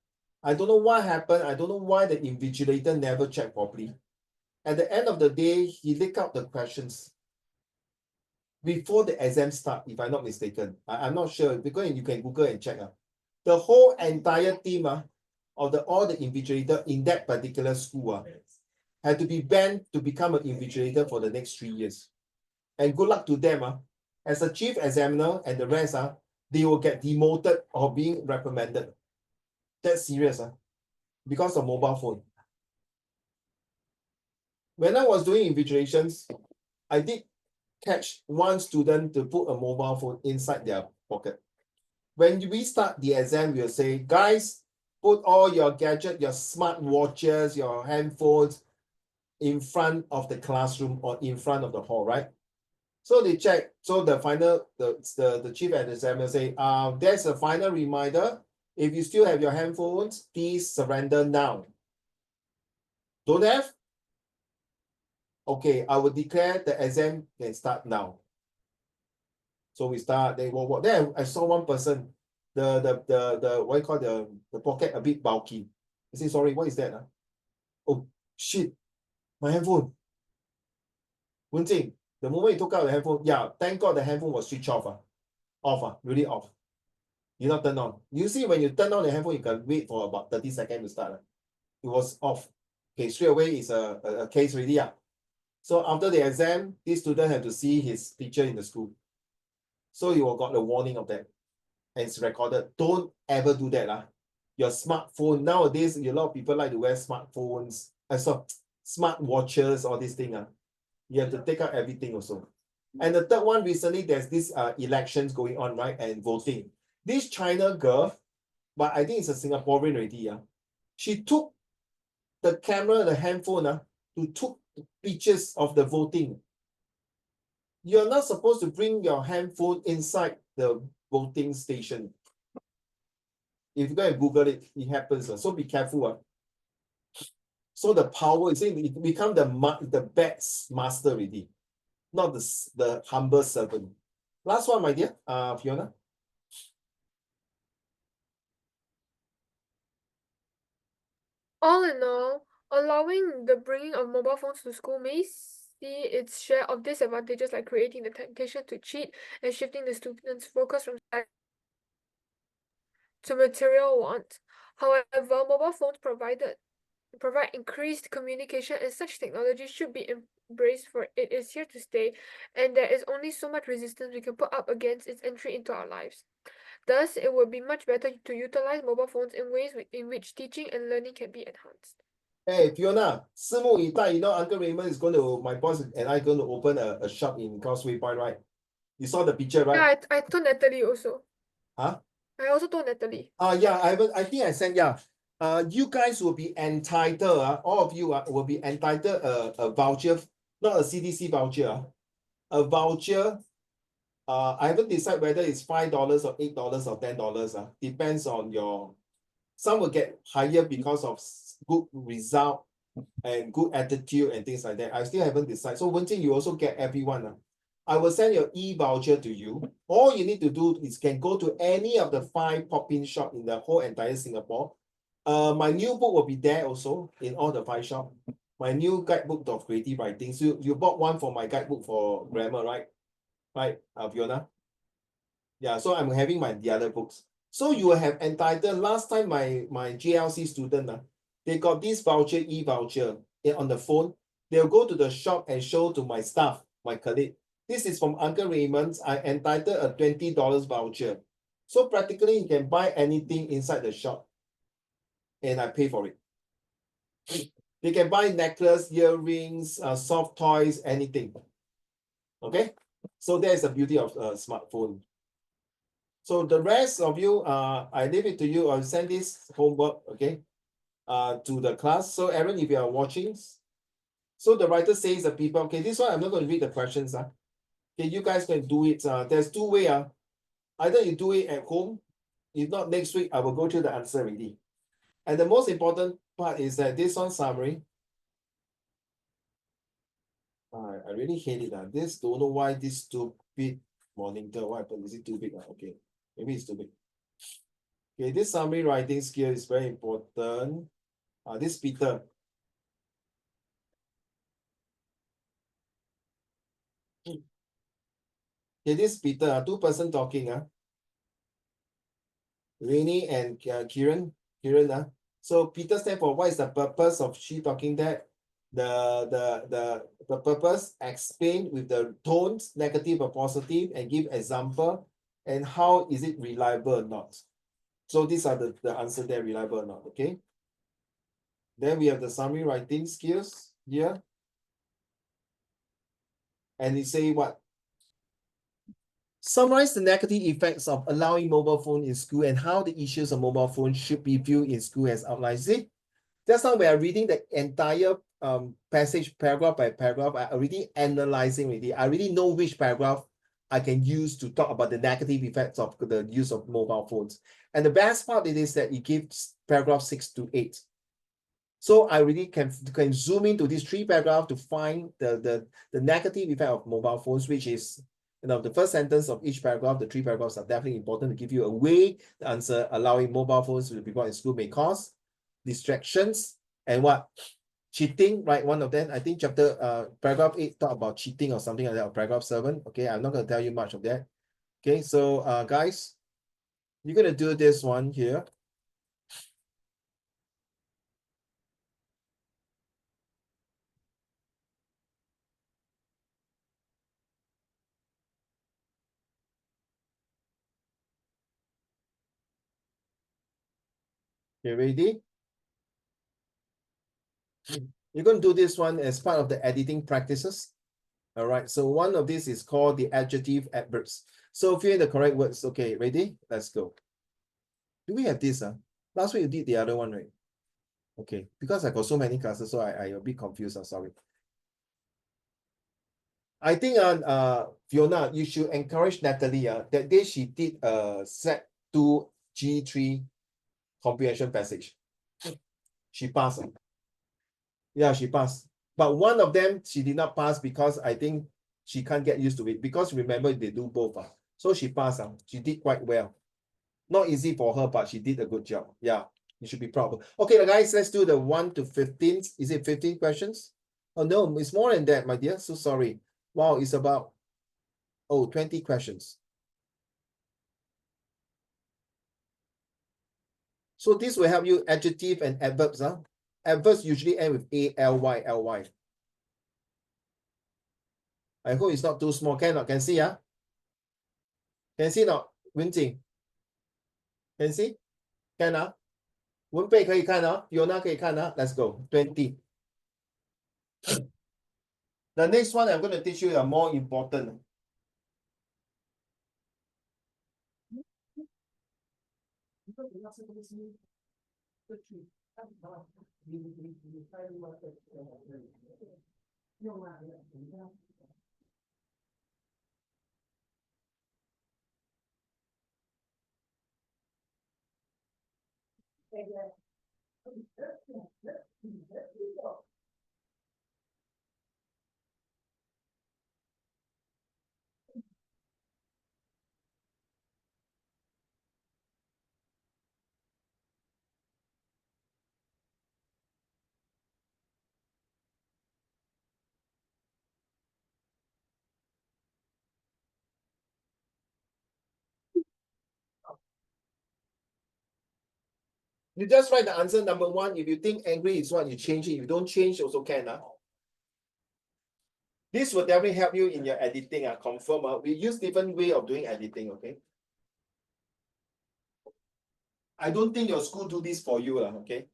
A: I don't know what happened. I don't know why the invigilator never checked properly. At the end of the day, he leaked out the questions before the exam start, if I'm not mistaken. I'm not sure, because you can Google and check. The whole entire team of all the invigilator in that particular school had to be banned to become an invigilator for the next 3 years. And good luck to them. As a chief examiner and the rest, they will get demoted or being reprimanded. That's serious, because of mobile phone. When I was doing invigilations, I did catch one student to put a mobile phone inside their pocket. When we start the exam, we'll say, guys, put all your gadgets, your smart watches, your handphones in front of the classroom or in front of the hall, right? So they check. So the final, the chief examiner say, there's a final reminder. If you still have your handphones, please surrender now. Don't have? Okay, I will declare the exam can start now. So we start, they walk. Then I saw one person, the what you call the pocket a bit bulky. I say, sorry, what is that? Oh shit, my handphone. Wenjing, the moment you took out the handphone, yeah, thank God the handphone was switched off. Really off. You not turn on. You see, when you turn on the handphone, you can wait for about 30 seconds to start. It was off. Okay, straight away is a case already. So after the exam, this student had to see his teacher in the school. So you will got a warning of that. And it's recorded. Don't ever do that. Your smartphone, nowadays, a lot of people like to wear smartphones. I saw smart watches, all this thing. You have to take out everything also. And the third one, recently, there's this elections going on, right? And voting. This China girl, but I think it's a Singaporean already. She took the camera, the handphone, to took pictures of the voting. You're not supposed to bring your handphone inside the voting station. If you go and Google it, it happens. So be careful. So the power, you see, it become the best master already, not the humble servant. Last one, my dear, Fiona.
B: All in all, allowing the bringing of mobile phones to school may see its share of disadvantages, like creating the temptation to cheat and shifting the students' focus from study to material wants. However, mobile phones provided provide increased communication, and such technology should be embraced, for it is here to stay, and there is only so much resistance we can put up against its entry into our lives. Thus, it would be much better to utilize mobile phones in ways in which teaching and learning can be enhanced.
A: Hey, Fiona, 拭目以待. You know, Uncle Raymond is going to, my boss and I going to open a shop in Causeway Point, right? You saw the picture, right?
B: Yeah, I told Natalie also.
A: Huh?
B: I also told Natalie.
A: Yeah, I think I sent, yeah. You guys will be entitled, all of you will be entitled a voucher, not a CDC voucher, a voucher. I haven't decided whether it's $5 or $8 or $10. Depends on your, some will get higher because of good result and good attitude and things like that. I still haven't decided. So one thing you also get everyone. I will send your e-voucher to you. All you need to do is can go to any of the 5 pop-in shop in the whole entire Singapore. My new book will be there also in all the 5 shops. My new guidebook of creative writing. So you bought one for my guidebook for grammar, right? Right, Fiona? Yeah, so I'm having the other books. So you will have entitled, last time my GLC student, they got this voucher, e-voucher on the phone. They'll go to the shop and show to my staff, my colleague. This is from Uncle Raymond's. I entitled a $20 voucher. So practically you can buy anything inside the shop and I pay for it. They can buy necklace, earrings, soft toys, anything. Okay, so that is the beauty of a smartphone. So the rest of you, I leave it to you. I'll send this homework, okay, to the class. So Aaron, if you are watching, so the writer says the people, okay, this one I'm not going to read the questions. Okay, you guys can do it. There's 2 ways. Either you do it at home. If not, next week I will go through the answer already. And the most important part is that this one summary. I really hate it. This don't know why this stupid monitor. What happened? Is it too big? Okay, maybe it's too big. Okay, this summary writing skill is very important. This Peter. Okay, this Peter, 2-person talking. Rainy and Kiran. So Peter stand for what is the purpose of she talking that? The purpose, explain with the tones, negative or positive, and give example, and how is it reliable or not. So these are the answer there, reliable or not, okay? Then we have the summary writing skills here. And it say what? Summarize the negative effects of allowing mobile phone in school and how the issues of mobile phone should be viewed in school as outlined. See, just now we are reading the entire passage paragraph by paragraph. I already analyzing already. I already know which paragraph I can use to talk about the negative effects of the use of mobile phones. And the best part is that it gives paragraph 6 to 8. So I really can zoom into these 3 paragraphs to find the negative effect of mobile phones, which is, you know, the first sentence of each paragraph. The 3 paragraphs are definitely important to give you a way to answer. Allowing mobile phones to be brought in school may cause distractions and what? Cheating, right? One of them, I think paragraph 8 talk about cheating or something like that, or paragraph 7. Okay, I'm not going to tell you much of that. Okay, so guys, you're going to do this one here. You ready? You're going to do this one as part of the editing practices. All right, so one of these is called the adjective adverbs. So fill in the correct words. Okay, ready? Let's go. Do we have this? Last week you did the other one, right? Okay, because I got so many classes, so I a bit confused. I'm sorry. I think Fiona, you should encourage Natalie. That day she did set 2 G3 comprehension passage. She passed. Yeah, she passed. But one of them she did not pass because I think she can't get used to it. Because remember they do both. So she passed. She did quite well. Not easy for her, but she did a good job. Yeah, you should be proud. Okay, guys, let's do the 1 to 15. Is it 15 questions? Oh no, it's more than that, my dear. So sorry. Wow, it's about 20 questions. So this will help you adjective and adverbs. adverbs usually end with A-L-Y, L-Y. I hope it's not too small. Can not? Can see, ah? Can see not? Wenjing. Can see? Can, ah? 文贝可以看啊 Fiona 可以看啊 Let's go. 20. The next one I'm going to teach you are more important. You just write the answer number one. If you think angry is what, you change it. If you don't change, also can. This will definitely help you in your editing. Confirm. We use different way of doing editing, okay? I don't think your school do this for you, okay?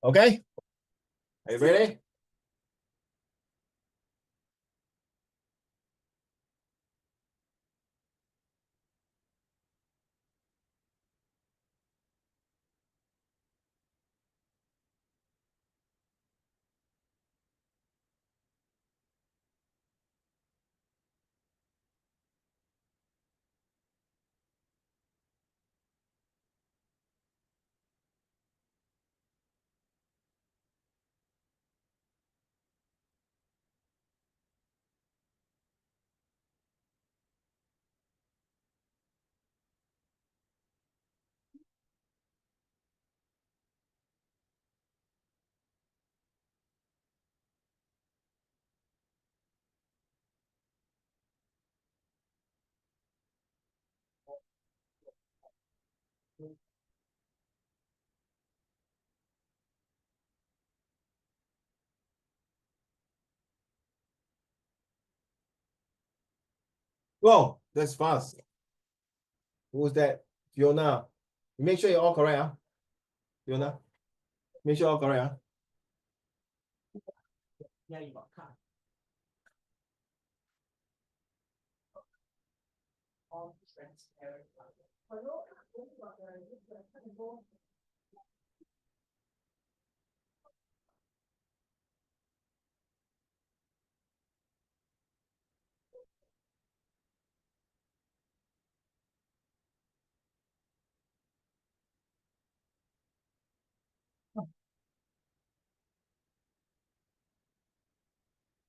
A: Okay? Are you ready? Whoa, that's fast. Who's that? Fiona. Make sure you're all correct, Fiona. Make sure you're all correct, Yeah, you got card. All transparent.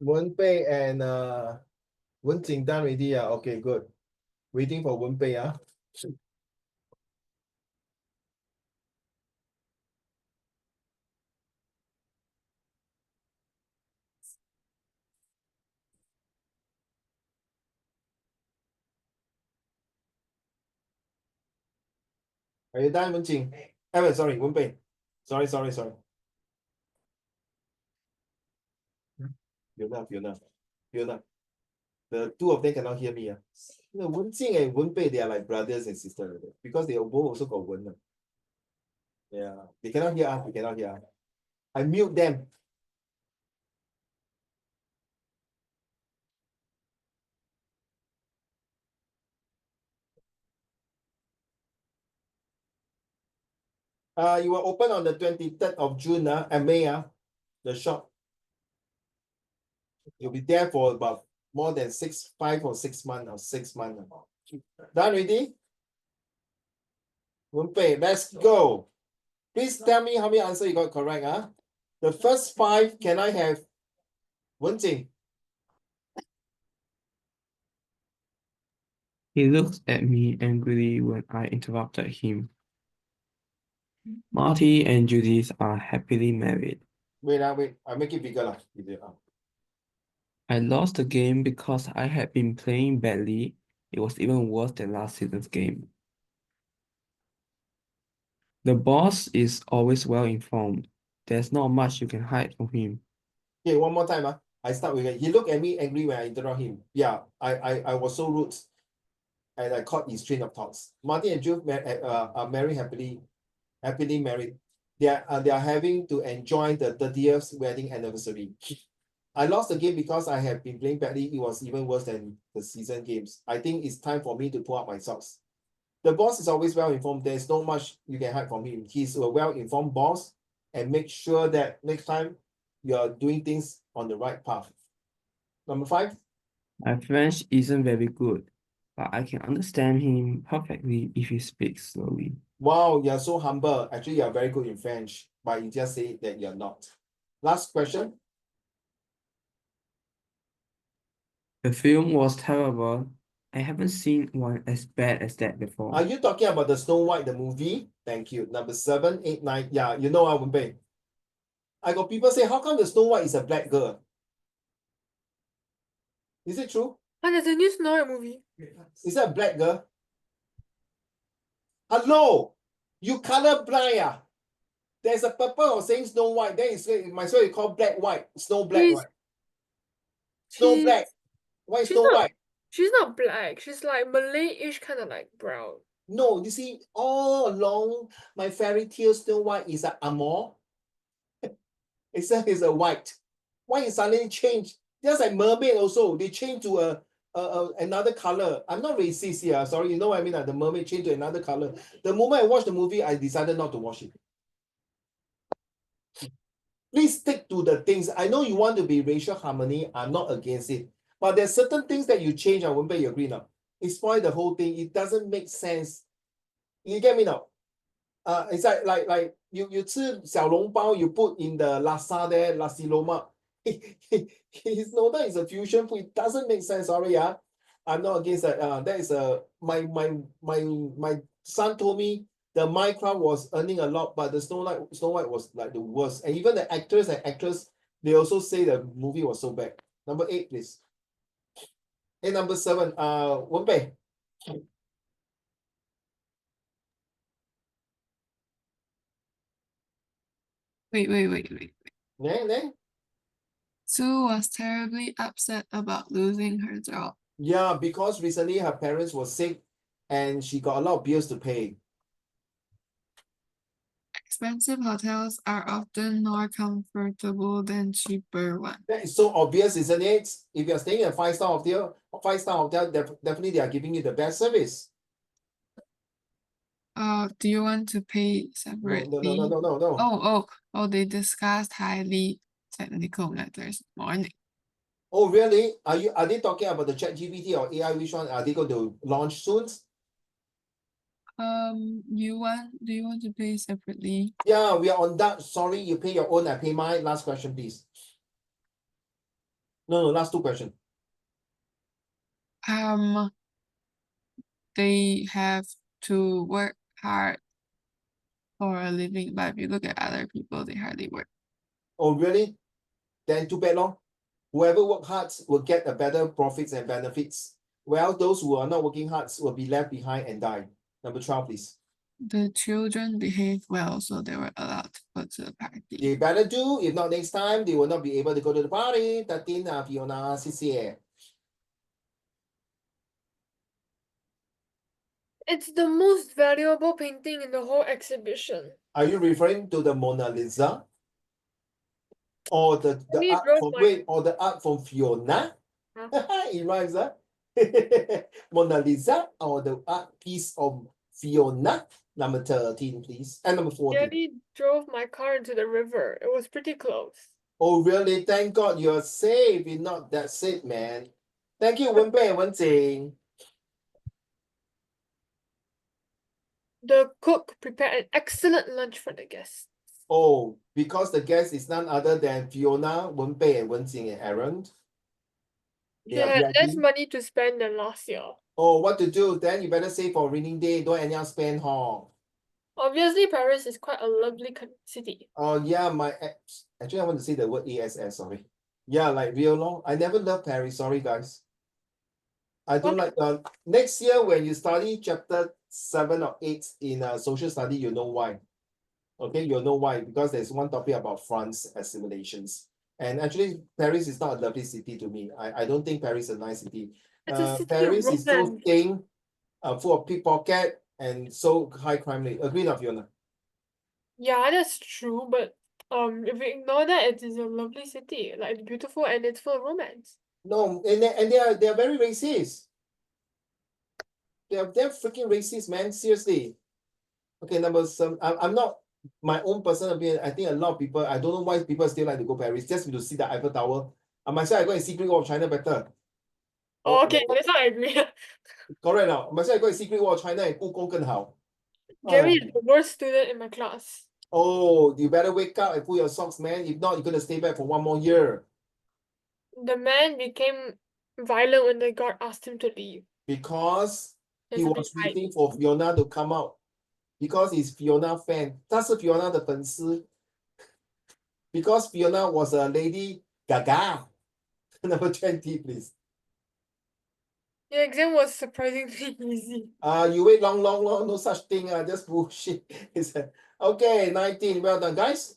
A: 文贝 and Wenjing done already. Okay, good. Waiting for Wenbei. Are you done, Wenjing? Sorry, Wenbei. Sorry. Fiona. The two of them cannot hear me. Wen Jing and Wen Bei, they are like brothers and sisters because they both also got Wen. Yeah, they cannot hear us. They cannot hear us. I mute them. You will open on the 23rd of June and May, the shop. You'll be there for about more than 5 or 6 months or 6 months. Done already? Wenpei, let's go. Please tell me how many answers you got correct. The first 5, can I have Wenjing?
C: He looks at me angrily when I interrupted him. Marty and Judith are happily married.
A: Wait, I make it bigger.
C: I lost the game because I had been playing badly. It was even worse than last season's game. The boss is always well informed. There's not much you can hide from him.
A: Okay, one more time. I start with it. He looked at me angry when I interrupt him. Yeah, I was so rude. And I caught his train of thoughts. Marty and Judith are married happily married. They are having to enjoy the 30th wedding anniversary. I lost the game because I have been playing badly. It was even worse than the season games. I think it's time for me to pull out my socks. The boss is always well informed. There's not much you can hide from him. He's a well-informed boss and make sure that next time you're doing things on the right path. Number 5.
C: My French isn't very good, but I can understand him perfectly if he speaks slowly.
A: Wow, you're so humble. Actually, you're very good in French, but you just say that you're not. Last question.
C: The film was terrible. I haven't seen one as bad as that before.
A: Are you talking about the Snow White, the movie? Thank you. Number 7, 8, 9. Yeah, you know Wenpei. I got people say, how come the Snow White is a black girl? Is it true?
B: And there's a new Snow White movie.
A: Is that a black girl? Hello, you colorblind. There's a purple of saying Snow White. Then it's might as well call black white. Snow black,
B: She's-
A: right? Snow
B: she's-
A: black. Why is
B: she's
A: Snow
B: not-
A: White?
B: She's not black. She's like Malay-ish, kind of like brown.
A: No, you see, all along my fairy tale Snow White is a amor. Except it's a white. Why it suddenly changed? Just like mermaid also, they change to another color. I'm not racist here. Sorry, you know what I mean? The mermaid changed to another color. The moment I watched the movie, I decided not to watch it. Please stick to the things. I know you want to be racial harmony. I'm not against it. But there's certain things that you change. I won't bet you agree now. It spoiled the whole thing. It doesn't make sense. You get me now? It's like you 吃小笼包, you put in the laksa there, nasi lemak. It's no, that is a fusion food. It doesn't make sense. Sorry, I'm not against that. That is my son told me the Minecraft was earning a lot, but the Snow White was like the worst. And even the actors and actress, they also say the movie was so bad. Number 8, please. And number 7, Wenpei.
D: Wait.
A: Yeah.
D: Sue was terribly upset about losing her job.
A: Yeah, because recently her parents were sick and she got a lot of bills to pay.
D: Expensive hotels are often more comfortable than cheaper ones.
A: That is so obvious, isn't it? If you're staying at a 5-star hotel, definitely they are giving you the best service.
D: Do you want to pay separately?
A: No.
D: Oh, they discussed highly technical matters this morning.
A: Oh, really? Are they talking about the ChatGPT or AI? Which one are they going to launch soon?
D: Do you want to pay separately?
A: Yeah, we are on that. Sorry, you pay your own, I pay mine. Last question, please. No, last 2 questions.
D: They have to work hard for a living, but if you look at other people, they hardly work.
A: Oh, really? Then too bad, long. Whoever work hard will get a better profits and benefits. Well, those who are not working hard will be left behind and die. Number 12, please.
D: The children behaved well, so they were allowed to go to the party.
A: They better do. If not, next time they will not be able to go to the party. 13, Fiona, CCA.
B: It's the most valuable painting in the whole exhibition.
A: Are you referring to the Mona Lisa? Or the
B: Really
A: art
B: drove
A: from
B: my
A: wait, or the art from Fiona?
B: Huh?
A: It rhymes, huh? Mona Lisa or the art piece of Fiona? Number 13, please. And number 14.
B: nearly drove my car into the river. It was pretty close.
A: Oh, really? Thank God you're safe. If not, that's it, man. Thank you, Wen Bei and Wen Jing.
B: The cook prepared an excellent lunch for the guests.
A: Oh, because the guest is none other than Fiona, Wen Bei, and Wen Jing and Aaron.
B: He
A: They are
B: had less
A: VIP.
B: money to spend than last year.
A: Oh, what to do? Then you better save for raining day. Don't anyhow spend, huh?
B: Obviously, Paris is quite a lovely city.
A: Oh, yeah, actually, I want to say the word ASS, sorry. Yeah, like real long. I never loved Paris. Sorry, guys. I don't like next year when you study chapter 7 or 8 in social study, you know why. Okay, you'll know why, because there's one topic about France assimilations. And actually, Paris is not a lovely city to me. I don't think Paris is a nice city.
B: It's a city
A: Paris
B: of
A: is so
B: romance.
A: thin, full of pickpocket and so high crime rate. Agree not, Fiona?
B: Yeah, that's true, but if we ignore that, it is a lovely city. Like, it's beautiful and it's full of romance.
A: No, and they are very racist. They're freaking racist, man. Seriously. Okay, I'm not my own personal opinion. I think a lot of people, I don't know why people still like to go Paris just to see the Eiffel Tower. I might say I go and see Great Wall of China better.
B: Oh, okay, this one I agree.
A: Correct now. I might say I go and see Great Wall of China and 故宫更好.
B: Gary is the worst student in my class.
A: Oh, you better wake up and put your socks, man. If not, you're gonna stay back for one more year.
B: The man became violent when the guard asked him to leave.
A: Because he
B: There's
A: was
B: something
A: waiting for Fiona to come out. Because he's Fiona fan. 他是 Fiona 的粉丝. Because Fiona was a Lady Gaga. Number 20, please.
B: The exam was surprisingly easy.
A: You wait long, no such thing. Just bullshit. Okay, 19. Well done, guys.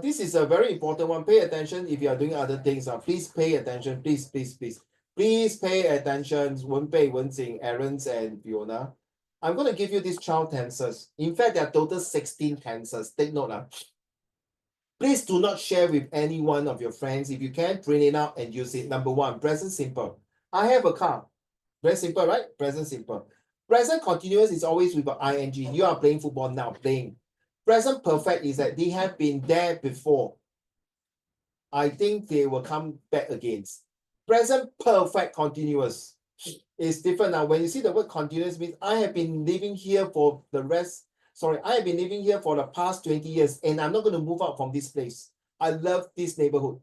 A: This is a very important one. Pay attention if you are doing other things. Please pay attention. Please, please, please. Please pay attention. Wen Bei, Wen Jing, Aaron's, and Fiona. I'm going to give you these 12 tenses. In fact, there are total 16 tenses. Take note. Please do not share with any one of your friends. If you can, print it out and use it. Number one, present simple. I have a car. Very simple, right? Present simple. Present continuous is always with an ing. You are playing football now, playing. Present perfect is that they have been there before. I think they will come back again. Present perfect continuous is different now. When you see the word continuous means I have been living here for the rest. Sorry, I have been living here for the past 20 years and I'm not going to move out from this place. I love this neighborhood.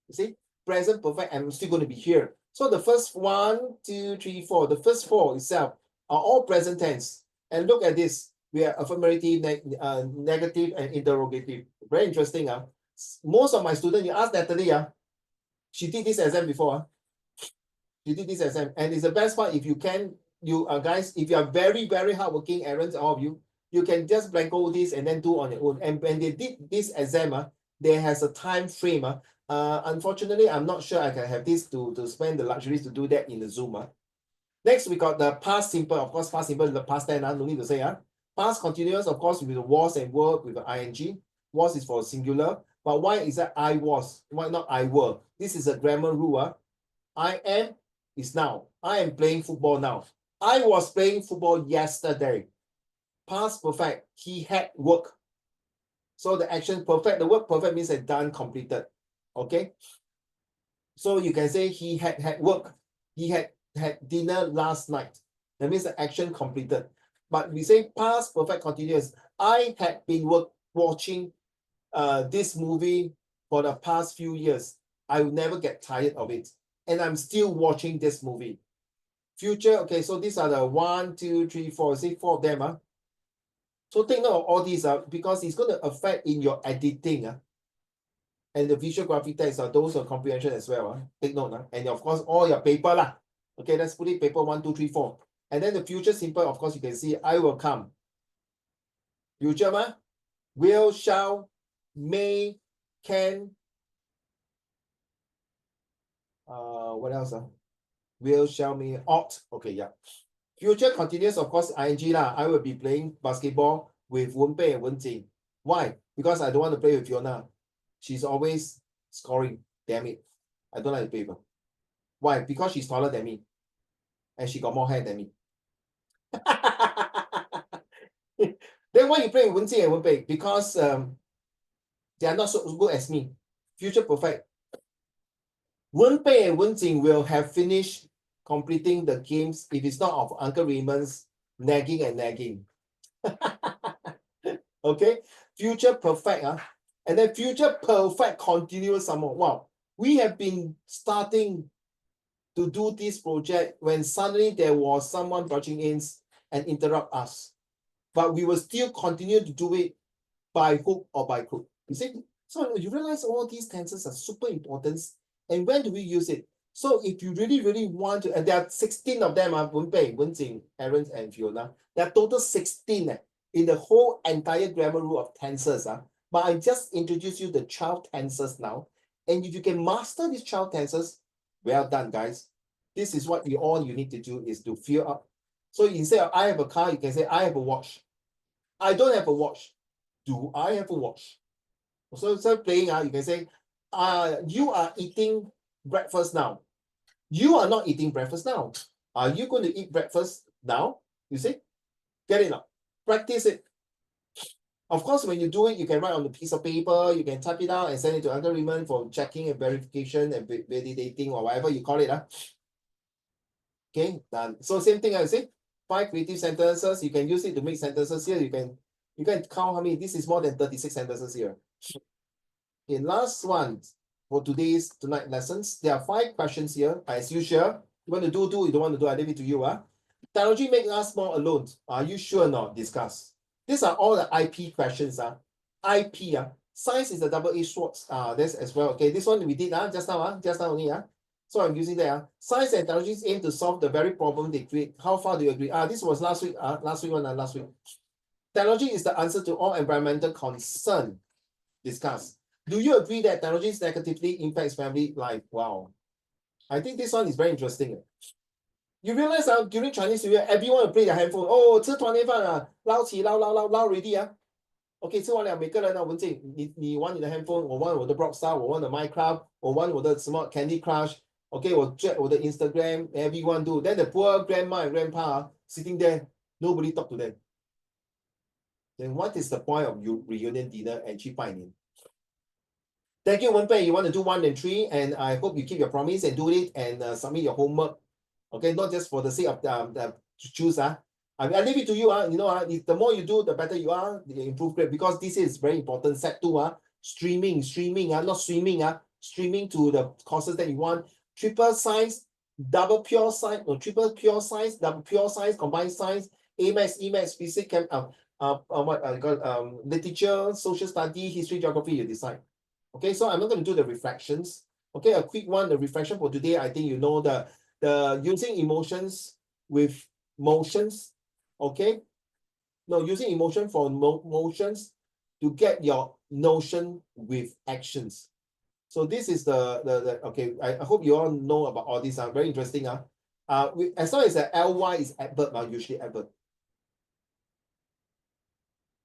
A: You see, present perfect, I'm still going to be here. So the first 1, 2, 3, 4, the first 4 itself are all present tense. And look at this. We are affirmative, negative, and interrogative. Very interesting. Most of my students, you ask Natalie, she did this exam before. She did this exam. And it's the best part if you can, guys, if you are very, very hardworking, Aaron, all of you, you can just blanco this and then do on your own. And when they did this exam, there has a time frame. Unfortunately, I'm not sure I can have this to spend the luxuries to do that in the Zoom. Next, we got the past simple. Of course, past simple is the past tense. No need to say. Past continuous, of course, with the was and were with the ing. Was is for singular. But why is that I was? Why not I were? This is a grammar rule. I am is now. I am playing football now. I was playing football yesterday. Past perfect. He had work. So the action perfect. The word perfect means that done, completed. Okay. So you can say he had work. He had dinner last night. That means the action completed. But we say past perfect continuous. I had been watching this movie for the past few years. I will never get tired of it. And I'm still watching this movie. Future, okay, so these are the 1, 2, 3, 4. See 4 of them. So take note of all these because it's going to affect in your editing. And the visual graphic text are those of comprehension as well. Take note. And of course, all your paper. Okay, let's put it paper 1, 2, 3, 4. And then the future simple, of course, you can see I will come. Future, will, shall, may, can. What else? Will, shall, may, ought. Okay, yeah. Future continuous, of course, ing lah. I will be playing basketball with Wenpei and Wenjing. Why? Because I don't want to play with Fiona. She's always scoring. Damn it. I don't like to play with her. Why? Because she's taller than me. And she got more hair than me. Then why you play with Wenjing and Wenpei? Because they are not so good as me. Future perfect. Wenpei and Wenjing will have finished completing the games if it's not of Uncle Raymond's nagging and nagging. Okay, future perfect, and then future perfect continuous some more. Wow, we have been starting to do this project when suddenly there was someone barging in and interrupt us, but we will still continue to do it by hook or by crook. You see, so you realize all these tenses are super important, and when do we use it? So if you really want to, and there are 16 of them, Wenpei, Wenjing, Aaron, and Fiona. There are total 16 in the whole entire grammar rule of tenses. But I just introduced you the 12 tenses now. And if you can master these 12 tenses, well done, guys. This is what all you need to do is to fill up. So instead of I have a car, you can say I have a watch. I don't have a watch. Do I have a watch? So instead of playing, you can say, you are eating breakfast now. You are not eating breakfast now. Are you going to eat breakfast now? You see? Get it now. Practice it. Of course, when you do it, you can write on a piece of paper, you can type it out and send it to Uncle Raymond for checking and verification and validating or whatever you call it. Okay, done. So same thing, I say 5 creative sentences. You can use it to make sentences here. You can count how many. This is more than 36 sentences here. Okay, last one for tonight lessons. There are 5 questions here. As usual, you want to do, you don't want to do, I leave it to you. Technology makes us more alone. Are you sure or not? Discuss. These are all the IP questions. IP. Science is a double-edged sword. That's as well. Okay, this one we did just now. Just now only. So I'm using that. Science and technologies aim to solve the very problem they create. How far do you agree? This was last week. Last week. Technology is the answer to all environmental concern. Discuss. Do you agree that technology negatively impacts family life? Wow. I think this one is very interesting. You realize during Chinese New Year, everyone will play their handphone. Oh, 吃团年饭啊，捞起捞 ready OK， 吃完了，每个人文静，你玩你的 handphone， 我玩我的 Rockstar， 我玩的 Minecraft， 我玩我的什么 Candy Crush。OK， 我 check 我的 Instagram，everyone do. Then the poor grandma and grandpa sitting there, nobody talk to them. Then what is the point of reunion dinner and 去拜年? Thank you, Wenpei. You want to do 1 and 3, and I hope you keep your promise and do it and submit your homework. Okay, not just for the sake of to choose. I leave it to you. You know, the more you do, the better you are. The improve grade, because this is very important. Set 2. Streaming. Not swimming. Streaming to the courses that you want. Triple science, double pure science, or triple pure science, double pure science, combined science, A-Maths, E-Maths, physics, literature, social study, history, geography. You decide. Okay, so I'm not going to do the reflections. Okay, a quick one. The reflection for today, I think you know the using emotions with motions. Okay, no, using emotion for motions to get your notion with actions. So this is the okay. I hope you all know about all these. Very interesting. As long as the ly is adverb, usually adverb.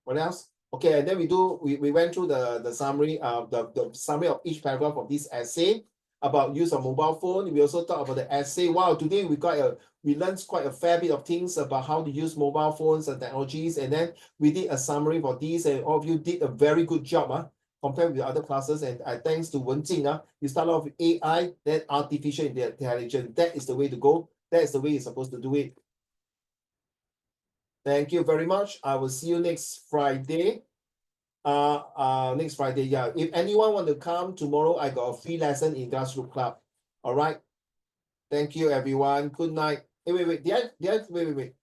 A: What else? Okay, and then we went through the summary the summary of each paragraph of this essay about use of mobile phone. We also talked about the essay. Wow, today we learned quite a fair bit of things about how to use mobile phones and technologies, and then we did a summary for these, and all of you did a very good job compared with other classes. And thanks to Wenjing, you start off with AI, then artificial intelligence. That is the way to go. That is the way you're supposed to do it. Thank you very much. I will see you next Friday. Next Friday, yeah. If anyone want to come tomorrow, I got a free lesson in Grassroots Club. All right. Thank you, everyone. Good night. Hey, wait. Wait.